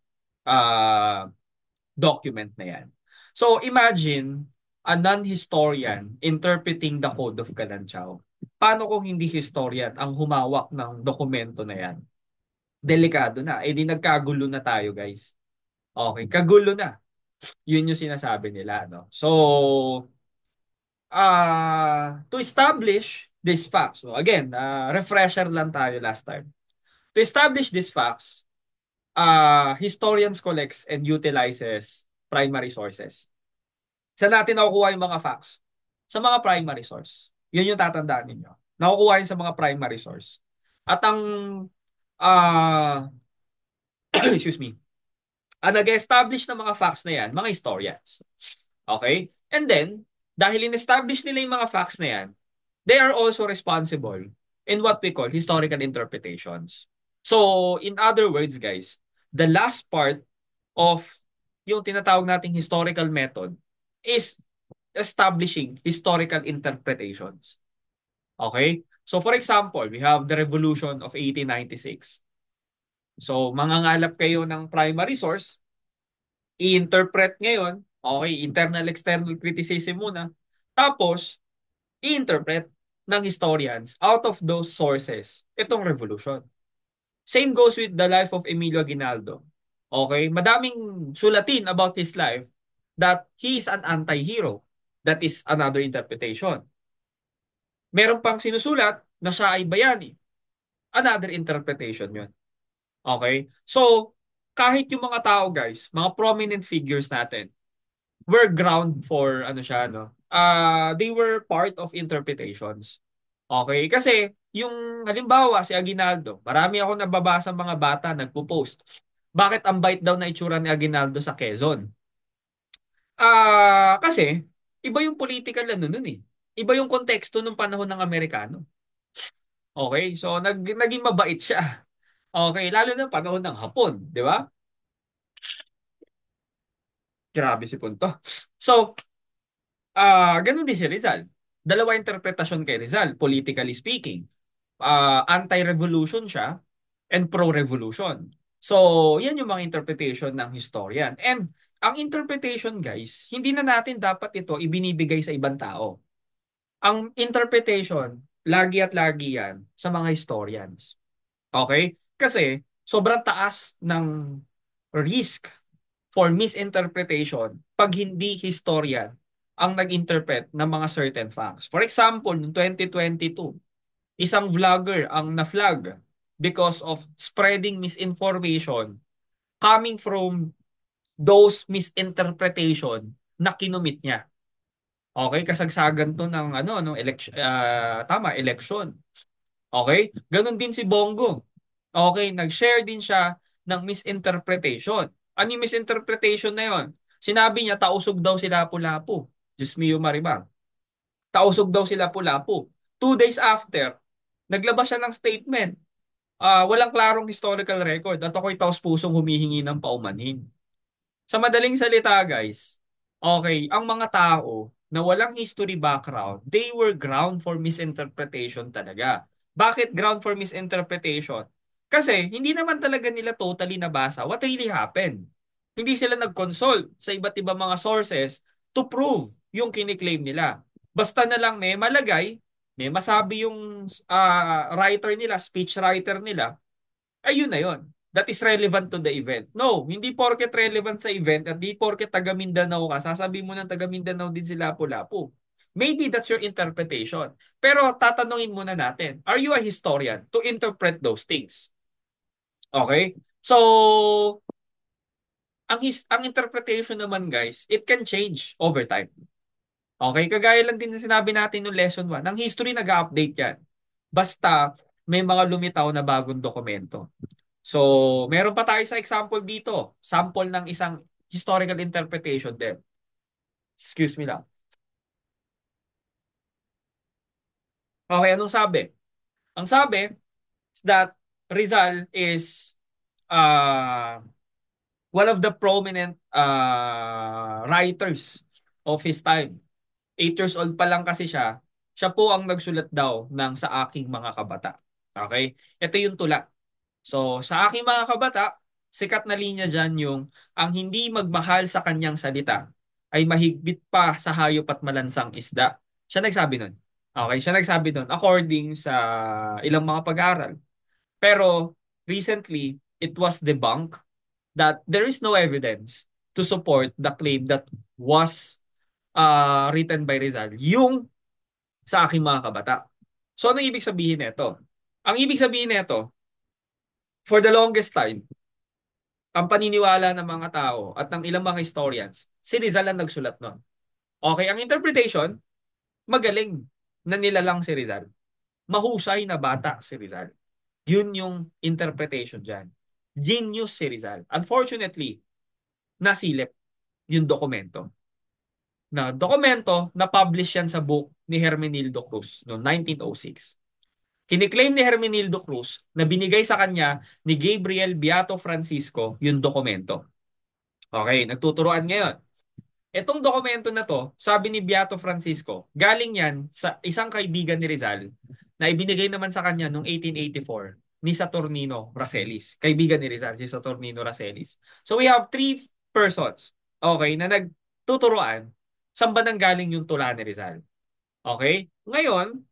document na yan. So imagine a non-historian interpreting the Code of Kalanchaw. Paano kung hindi historian ang humawak ng dokumento na yan? delikado na. Eh di nagkagulo na tayo, guys. Okay, kagulo na. Yun yung sinasabi nila, no? So, to establish these facts, no? Again, refresher lang tayo last time. To establish these facts, historians collects and utilizes primary sources. Saan natin nakukuha yung mga facts? Sa mga primary source. Yun yung tatandaan ninyo. Nakukuha yun sa mga primary source. At ang ah excuse me, ang nag-establish ng mga facts na yan, mga historians. Okay? And then, dahil in-establish nila yung mga facts na yan, they are also responsible in what we call historical interpretations. So, in other words, guys, the last part of yung tinatawag nating historical method is establishing historical interpretations. Okay? So, for example, we have the Revolution of 1896. So, mangangalap kayo ng primary source, i-interpret ngayon, okay, internal, external criticism muna, tapos, i-interpret ng historians out of those sources itong revolution. Same goes with the life of Emilio Aguinaldo. Okay, madaming sulatin about his life that he is an anti-hero. That is another interpretation. Meron pang sinusulat na siya ay bayani. Another interpretation yun. Okay? So, kahit yung mga tao guys, mga prominent figures natin, were ground for ano siya no. They were part of interpretations. Okay? Kasi yung halimbawa si Aguinaldo, marami ako nababasa mga bata nagpo-post. Bakit ang bait daw na itsura ni Aguinaldo sa Quezon? Kasi iba yung political ano nun eh. Iba yung konteksto ng panahon ng Amerikano. Okay? So naging mabait siya. Okay, lalo na panahon ng Hapon, di ba? Grabe si Punto. So, ganun din si Rizal. Dalawa interpretasyon kay Rizal, politically speaking. Anti-revolution siya and pro-revolution. So, yan yung mga interpretation ng historian. And ang interpretation, guys, hindi na natin dapat ito ibinibigay sa ibang tao. Ang interpretation, lagi at lagi yan sa mga historians. Okay? Kasi sobrang taas ng risk for misinterpretation pag hindi historian ang nag-interpret ng mga certain facts. For example, noong 2022, isang vlogger ang na-flag because of spreading misinformation coming from those misinterpretation na kinumit niya. Okay, kasagsagan to ng ano no election election. Okay? Ganon din si Bongo. Okay, nag-share din siya ng misinterpretation. Ano yung misinterpretation na yon? Sinabi niya tausog daw si Lapu-Lapu. Diyos mio Marimar. Tausog daw si Lapu-Lapu. 2 days after, naglabas siya ng statement. Walang klarong historical record at ako'y taos-pusong humihingi ng paumanhin. Sa madaling salita, guys, okay, ang mga tao na walang history background, they were ground for misinterpretation talaga. Bakit ground for misinterpretation? Kasi hindi naman talaga nila totally nabasa what really happened. Hindi sila nag-consult sa iba't ibang mga sources to prove yung kiniklaim nila. Basta na lang may malagay, may masabi yung writer nila, speech writer nila, ayun na yun. That is relevant to the event. No, hindi porket relevant sa event at di porket taga Mindanao ka, sasabihin mo ng taga Mindanao din sila Lapu-Lapu. Maybe that's your interpretation. Pero tatanungin muna natin, are you a historian to interpret those things? Okay? So, ang interpretation naman guys, it can change over time. Okay? Kagaya lang din na sinabi natin noong lesson 1, ang history nag-update yan. Basta may mga lumitaw na bagong dokumento. So, meron pa tayo sa example dito. Sample ng isang historical interpretation din. Excuse me lang. Okay, anong sabi? Ang sabi is that Rizal is one of the prominent writers of his time. 8 years old pa lang kasi siya. Siya po ang nagsulat daw ng Sa Aking Mga Kabata. Okay? Ito yung tula. So, sa aking mga kabata, sikat na linya dyan yung ang hindi magmahal sa kanyang salita ay mahigpit pa sa hayop at malansang isda. Siya nagsabi nun. Okay, siya nagsabi nun according sa ilang mga pag-aaral. Pero recently, it was debunked that there is no evidence to support the claim that was written by Rizal, yung sa aking mga kabata. So, ano ibig sabihin nito? Ang ibig sabihin nito, for the longest time, ang paniniwala ng mga tao at ng ilang mga historians, si Rizal ang nagsulat nun. Okay, ang interpretation, magaling na nilalang si Rizal. Mahusay na bata si Rizal. Yun yung interpretation dyan. Genius si Rizal. Unfortunately, nasilip yung dokumento. Na dokumento, na-publish yan sa book ni Hermenildo Cruz noong 1906. Kiniklaim ni Hermenildo Cruz na binigay sa kanya ni Gabriel Beato Francisco yung dokumento. Okay, nagtuturoan ngayon. Itong dokumento na to, sabi ni Beato Francisco, galing yan sa isang kaibigan ni Rizal na ibinigay naman sa kanya noong 1884 ni Saturnino Raselis. Kaibigan ni Rizal, si Saturnino Raselis. So we have three persons, okay, na nagtuturoan saan ba nang galing yung tula ni Rizal. Okay? Ngayon,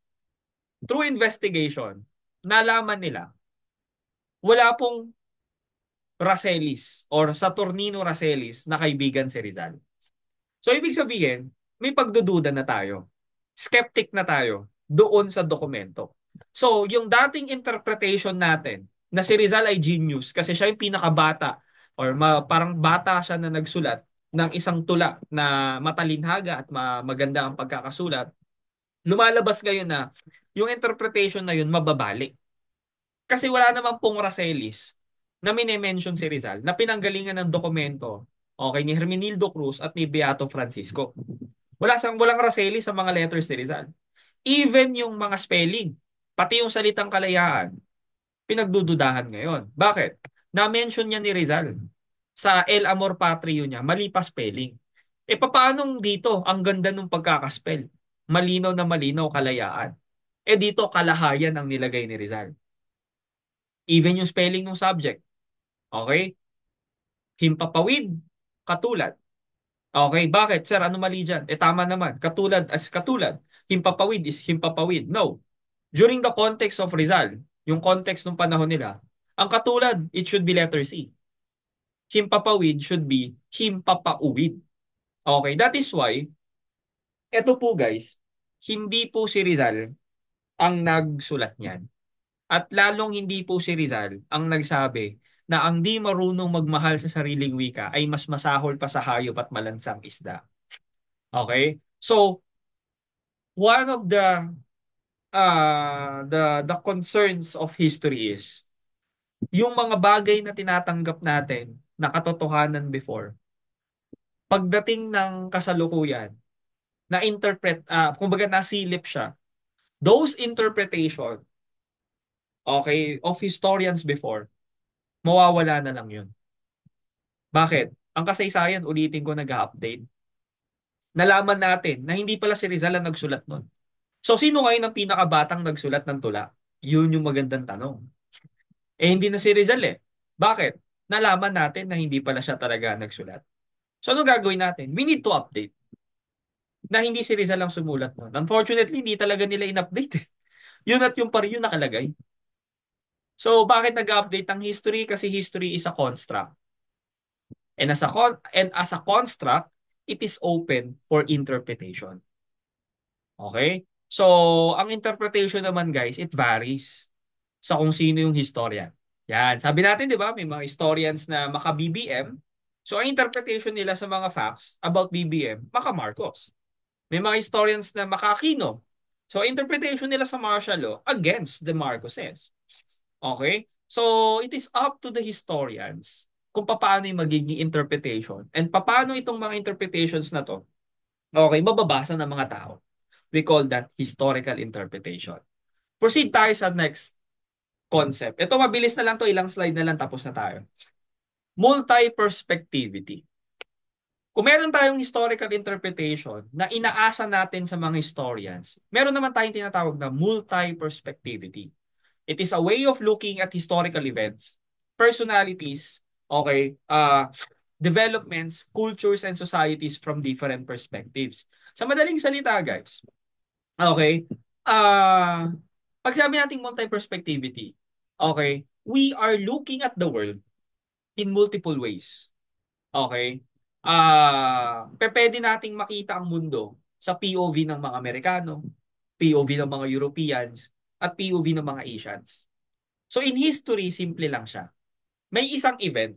through investigation, nalaman nila, wala pong Raselis or Saturnino Raselis na kaibigan si Rizal. So, ibig sabihin, may pagdududa na tayo. Skeptic na tayo doon sa dokumento. So, yung dating interpretation natin na si Rizal ay genius kasi siya yung pinakabata or parang bata siya na nagsulat ng isang tula na matalinhaga at maganda ang pagkakasulat, lumalabas ngayon na yung interpretation na yun mababalik. Kasi wala naman pong Raselis na minimension si Rizal na pinanggalingan ng dokumento, okay, ni Hermenildo Cruz at ni Beato Francisco. Walang Raselis sa mga letters ni Rizal. Even yung mga spelling, pati yung salitang kalayaan, pinagdududahan ngayon. Bakit? Na-mention niya ni Rizal sa El Amor Patrio niya, mali pa spelling. E paanong dito ang ganda ng pagkakaspell? Malinaw na malinaw kalayaan. E dito kalahayan ang nilagay ni Rizal. Even yung spelling ng subject. Okay? Himpapawid, katulad. Okay, bakit? Sir, ano mali dyan? Tama naman. Katulad as katulad. Himpapawid is himpapawid. No. During the context of Rizal, yung context ng panahon nila, ang katulad, it should be letter C. Himpapawid should be himpapauwid. Okay, that is why, eto po guys, hindi po si Rizal ang nagsulat niyan. At lalong hindi po si Rizal ang nagsabi na ang di marunong magmahal sa sariling wika ay mas masahol pa sa hayop at malansang isda. Okay? So, one of the concerns of history is yung mga bagay na tinatanggap natin na katotohanan before, pagdating ng kasalukuyan, na-interpret, kumbaga nasilip siya, those interpretation, okay, of historians before, mawawala na lang yun. Bakit? Ang kasaysayan, ulitin ko, nag-update. Nalaman natin na hindi pala si Rizal ang nagsulat nun. So, sino ngayon ang pinakabatang nagsulat ng tula? Yun yung magandang tanong. Hindi na si Rizal eh. Bakit? Nalaman natin na hindi pala siya talaga nagsulat. So, ano gagawin natin? We need to update na hindi si Rizal ang sumulat nun. Unfortunately, hindi talaga nila in-update eh. Yun at yung pa rin yung nakalagay. So, bakit nag-update ang history? Kasi history is a construct. And as a construct, it is open for interpretation. Okay? So, ang interpretation naman guys, it varies sa kung sino yung historian. Yan. Sabi natin, di ba, may mga historians na maka-BBM. So, ang interpretation nila sa mga facts about BBM, maka-Marcos. May mga historians na maka-Aquino. So, interpretation nila sa martial law against the Marcoses. Okay? So, it is up to the historians kung paano yung magiging interpretation and paano itong mga interpretations na to, okay, mababasa ng mga tao. We call that historical interpretation. Proceed tayo sa next concept. Ito mabilis na lang to, ilang slide na lang tapos na tayo. Multi-perspectivity. Kung meron tayong historical interpretation na inaasa natin sa mga historians, meron naman tayong tinatawag na multi-perspectivity. It is a way of looking at historical events, personalities, okay, developments, cultures, and societies from different perspectives. Sa madaling salita, guys, okay, pag sabi natin multi-perspectivity, okay, we are looking at the world in multiple ways. Okay? Pwede nating makita ang mundo sa POV ng mga Amerikano, POV ng mga Europeans, at POV ng mga Asians. So in history, simple lang siya. May isang event,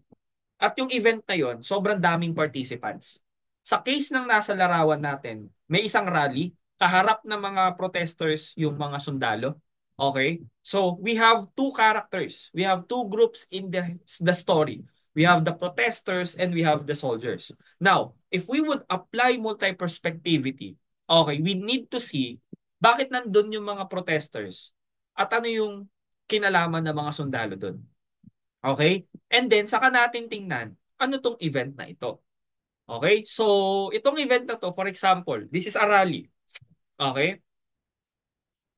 at yung event na yon, sobrang daming participants. Sa case ng nasa larawan natin, may isang rally, kaharap ng mga protesters yung mga sundalo. Okay? So, we have two characters. We have two groups in the story. We have the protesters and we have the soldiers. Now, if we would apply multi-perspectivity, okay, we need to see bakit nandun yung mga protesters at ano yung kinalaman ng mga sundalo doon. Okay? And then, saka natin tingnan, ano tong event na ito? Okay? So, itong event na to, for example, this is a rally. Okay?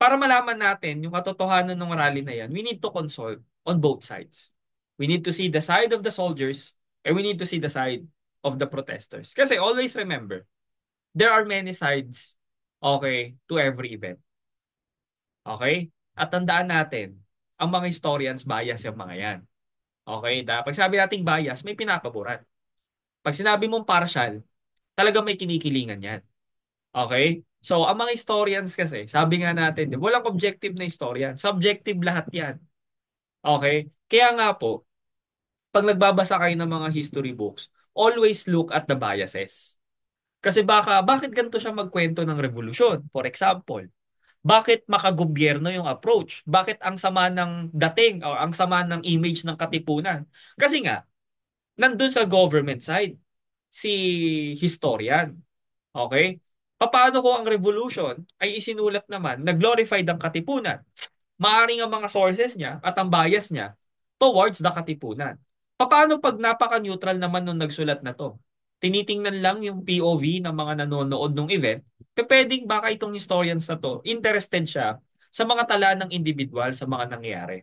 Para malaman natin yung katotohanan ng rally na yan, we need to consult on both sides. We need to see the side of the soldiers and we need to see the side of the protesters. Kasi always remember, there are many sides, okay, to every event. Okay? At tandaan natin, ang mga historians bias yung mga yan. Okay? Pag sabi nating bias, may pinapaboran. Pag sinabi mong partial, talaga may kinikilingan yan. Okay? So, ang mga historians kasi, sabi nga natin, walang objective na historian. Subjective lahat yan. Okay? Kaya nga po, pag nagbabasa kayo ng mga history books, always look at the biases. Kasi bakit ganito siya magkwento ng revolusyon? For example, bakit makagobyerno yung approach? Bakit ang sama ng dating o ang sama ng image ng katipunan? Kasi nga, nandun sa government side, si historian. Okay? Paano kung ang revolution ay isinulat naman na glorified ang katipunan? Maaring ang mga sources niya at ang bias niya towards the katipunan. Paano pag napaka-neutral naman nung nagsulat na to? Tinitingnan lang yung POV ng mga nanonood ng event, pwedeng baka itong historians na to, interested siya sa mga tala ng individual sa mga nangyayari.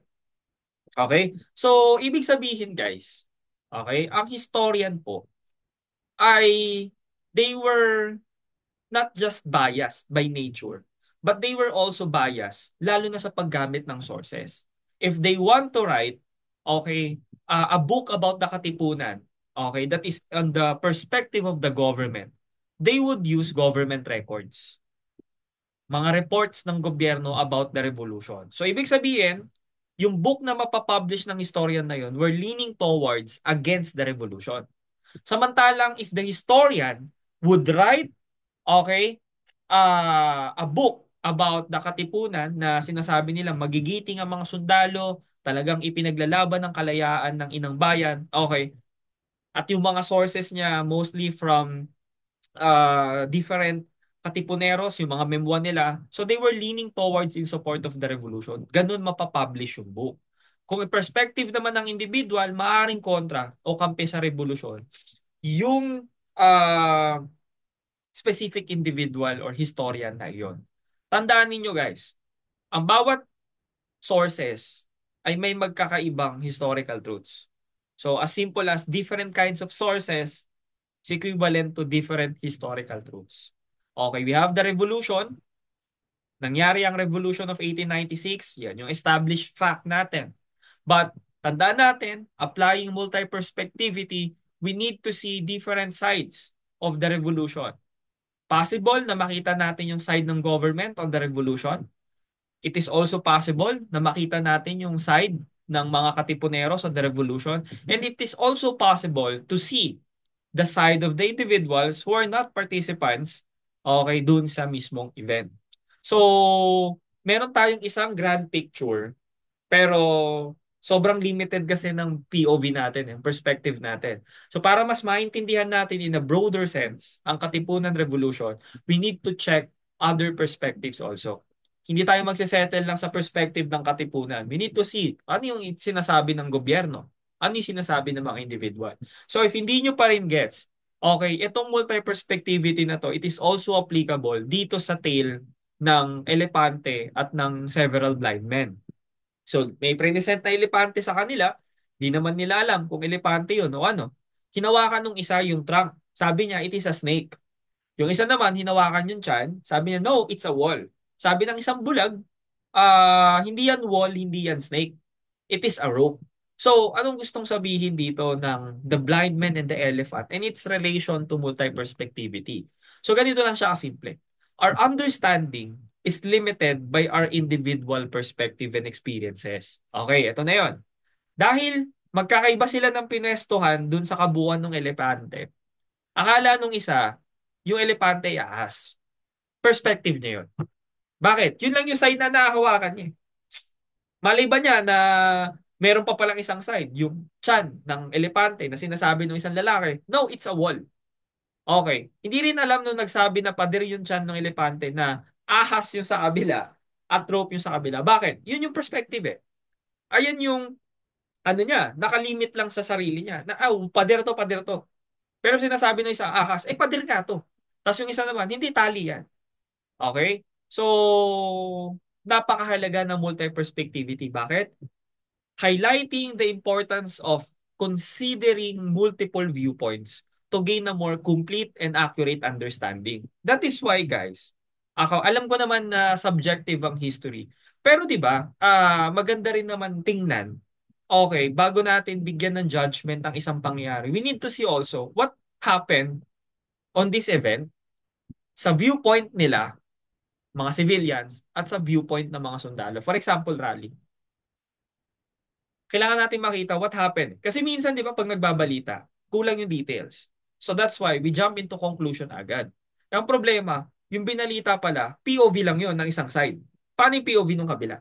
Okay? So, ibig sabihin guys, okay, ang historian po ay they were not just biased by nature, but they were also biased, lalo na sa paggamit ng sources. If they want to write, okay, a book about the Katipunan, okay, that is on the perspective of the government, they would use government records. Mga reports ng gobyerno about the revolution. So, ibig sabihin, yung book na mapapublish ng historian na yun, we're leaning towards against the revolution. Samantalang, if the historian would write, okay, a book about the Katipunan na sinasabi nila magigiting ang mga sundalo, talagang ipinaglalaban ng kalayaan ng inang bayan, okay, at yung mga sources niya mostly from different katipuneros, yung mga memoir nila, so they were leaning towards in support of the revolution. Ganun mapapublish yung book. Kung yung perspective naman ng individual, maaring kontra o kampi sa revolusyon, yung specific individual or historian na iyon. Tandaan ninyo guys, ang bawat sources ay may magkakaibang historical truths. So as simple as different kinds of sources is equivalent to different historical truths. Okay, we have the revolution. Nangyari ang revolution of 1896. Yan yung established fact natin. But tandaan natin, applying multi-perspectivity, we need to see different sides of the revolution. Possible na makita natin yung side ng government on the revolution. It is also possible na makita natin yung side ng mga katipuneros on the revolution. And it is also possible to see the side of the individuals who are not participants, okay, dun sa mismong event. So, meron tayong isang grand picture, pero sobrang limited kasi ng POV natin, yung perspective natin. So, para mas maintindihan natin in a broader sense ang Katipunan Revolution, we need to check other perspectives also. Hindi tayo magsisettle lang sa perspective ng Katipunan. We need to see ano yung sinasabi ng gobyerno, ano yung sinasabi ng mga individual. So if hindi nyo pa rin gets, okay, itong multi-perspectivity na to, it is also applicable dito sa tale ng elepante at ng several blind men. So may present na elepante sa kanila, di naman nila alam kung elepante yun o ano. Hinawakan nung isa yung trunk. Sabi niya, it is a snake. Yung isa naman, hinawakan yung tiyan. Sabi niya, no, it's a wall. Sabi ng isang bulag, hindi yan wall, hindi yan snake. It is a rope. So, anong gustong sabihin dito ng The Blind Man and the Elephant and its relation to multi-perspectivity? So, ganito lang siya kasimple. Our understanding is limited by our individual perspective and experiences. Okay, ito na yon. Dahil magkakaiba sila ng pinestuhan dun sa kabuuan ng elepante, akala nung isa, yung elepante ay ahas. Perspective niya yun. Bakit? Yun lang yung side na nakahawakan niya. Malay ba niya na meron pa palang isang side, yung tiyan ng elepante na sinasabi ng isang lalaki? No, it's a wall. Okay. Hindi rin alam nung nagsabi na pader yung tiyan ng elepante na ahas yung sa kabila at rope yung sa kabila. Bakit? Yun yung perspective eh. Ayun yung ano niya, nakalimit lang sa sarili niya. Na, pader to, pader to. Pero sinasabi ng isang ahas, pader nga to. Tapos yung isa naman, hindi tali yan. Okay? So, napakahalaga ng multi-perspectivity. Bakit? Highlighting the importance of considering multiple viewpoints to gain a more complete and accurate understanding. That is why, guys, alam ko naman na subjective ang history. Pero 'di ba, maganda rin naman tingnan. Okay, bago natin bigyan ng judgment ang isang pangyayari, we need to see also what happened on this event sa viewpoint nila, mga civilians, at sa viewpoint ng mga sundalo. For example, rally. Kailangan natin makita what happened. Kasi minsan, di ba, pag nagbabalita, kulang yung details. So that's why we jump into conclusion agad. Ang problema, yung binalita pala, POV lang yun ng isang side. Paano yung POV ng kabila?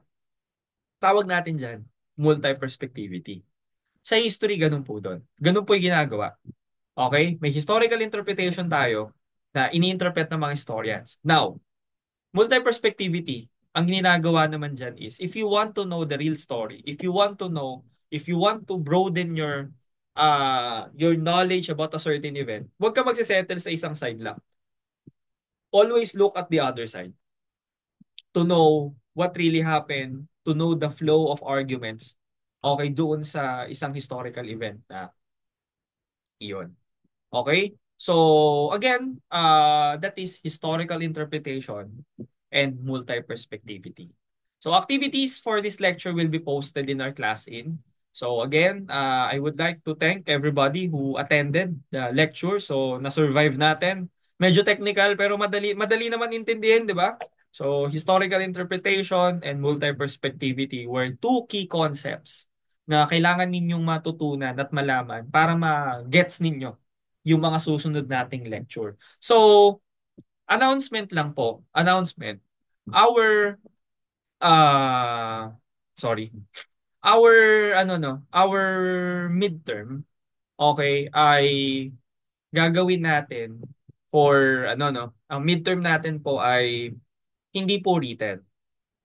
Tawag natin dyan, multi-perspectivity. Sa history, ganun po doon. Ganun po yung ginagawa. Okay? May historical interpretation tayo na ini-interpret ng mga historians. Now, multi-perspectivity, ang ginagawa naman dyan is, if you want to know the real story, if you want to broaden your knowledge about a certain event, huwag ka magsisettle sa isang side lang. Always look at the other side to know what really happened, to know the flow of arguments, okay, doon sa isang historical event na iyon. Okay? So, again, that is historical interpretation and multi-perspectivity. So, activities for this lecture will be posted in our class in. So, again, I would like to thank everybody who attended the lecture. So, na-survive natin. Medyo technical pero madali naman intindihin, di ba? So, historical interpretation and multi-perspectivity were two key concepts na kailangan ninyong matutunan at malaman para ma-gets ninyo yung mga susunod nating lecture. So, announcement lang po. Announcement. Our sorry. Our our midterm, okay, ay gagawin natin for ang midterm natin po ay hindi po written.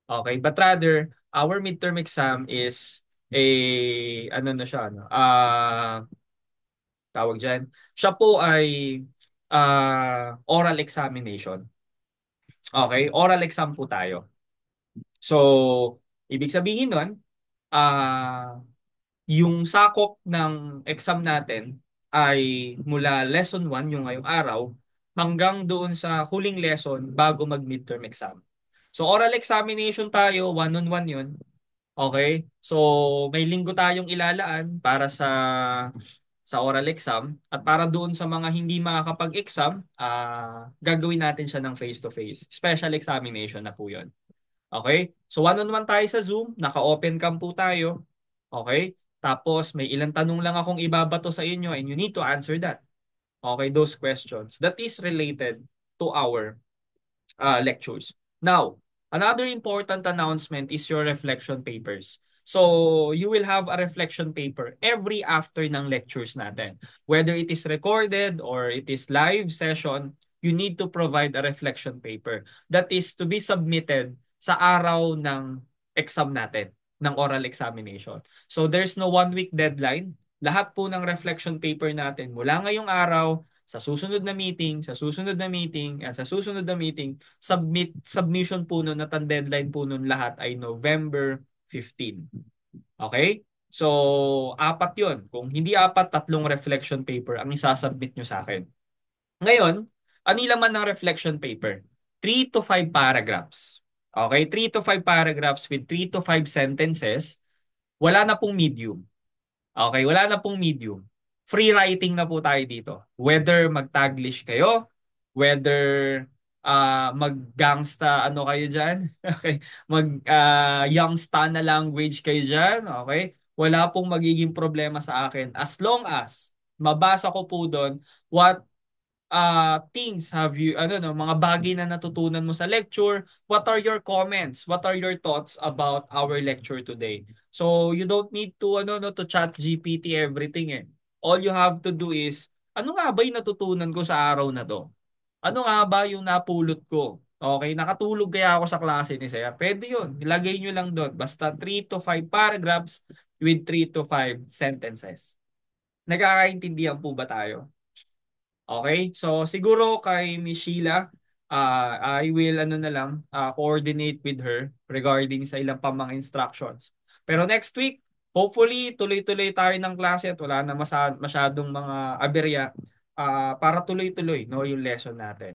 Okay, but rather our midterm exam is a tawag dyan. Siya po ay oral examination. Okay, oral exam po tayo. So, ibig sabihin nun, yung sakop ng exam natin ay mula lesson 1, yung ngayong araw, hanggang doon sa huling lesson bago mag-midterm exam. So, oral examination tayo, one-on-one yun. Okay? So, may linggo tayong ilalaan para sa oral exam at para doon sa mga hindi makakapag-exam, gagawin natin siya ng face-to-face. Special examination na po yun. Okay? So, one-on-one tayo sa Zoom. Naka-open cam po tayo. Okay? Tapos, may ilang tanong lang akong ibabato sa inyo and you need to answer that. Okay? Those questions. That is related to our lectures. Now, another important announcement is your reflection papers. So, you will have a reflection paper every after ng lectures natin. Whether it is recorded or it is live session, you need to provide a reflection paper that is to be submitted sa araw ng exam natin, ng oral examination. So, there's no 1 week deadline. Lahat po ng reflection paper natin mula ngayong araw, sa susunod na meeting, at sa susunod na meeting, submission po nun at ang deadline po nun lahat ay November 15. Okay? So, 4 yun. Kung hindi 4, 3 reflection paper ang isasubmit nyo sa akin. Ngayon, ano laman ng reflection paper? 3 to 5 paragraphs. Okay? 3 to 5 paragraphs with 3 to 5 sentences. Wala na pong medium. Okay, wala na pong medium. Free writing na po tayo dito. Whether mag-Taglish kayo, whether mag-gangsta ano kayo dyan, okay, youngsta na language kayo dyan, okay, wala pong magiging problema sa akin as long as mabasa ko po doon what things have you, ano no, mga bagay na natutunan mo sa lecture, what are your comments, what are your thoughts about our lecture today. So you don't need to ano no to chat GPT everything eh. All you have to do is ano nga ba yung natutunan ko sa araw na to? Ano nga ba yung napulot ko? Okay, nakatulog kaya ako sa klase ni Sir? Pwede yun. Ilagay nyo lang doon. Basta 3 to 5 paragraphs with 3 to 5 sentences. Nagkakaintindihan po ba tayo? Okay? So siguro kay Miss Sheila, I will ano na lang, coordinate with her regarding sa ilang pang mga instructions. Pero next week, hopefully tuloy-tuloy tayo ng klase at wala na masyadong mga aberya para tuloy-tuloy no yung lesson natin.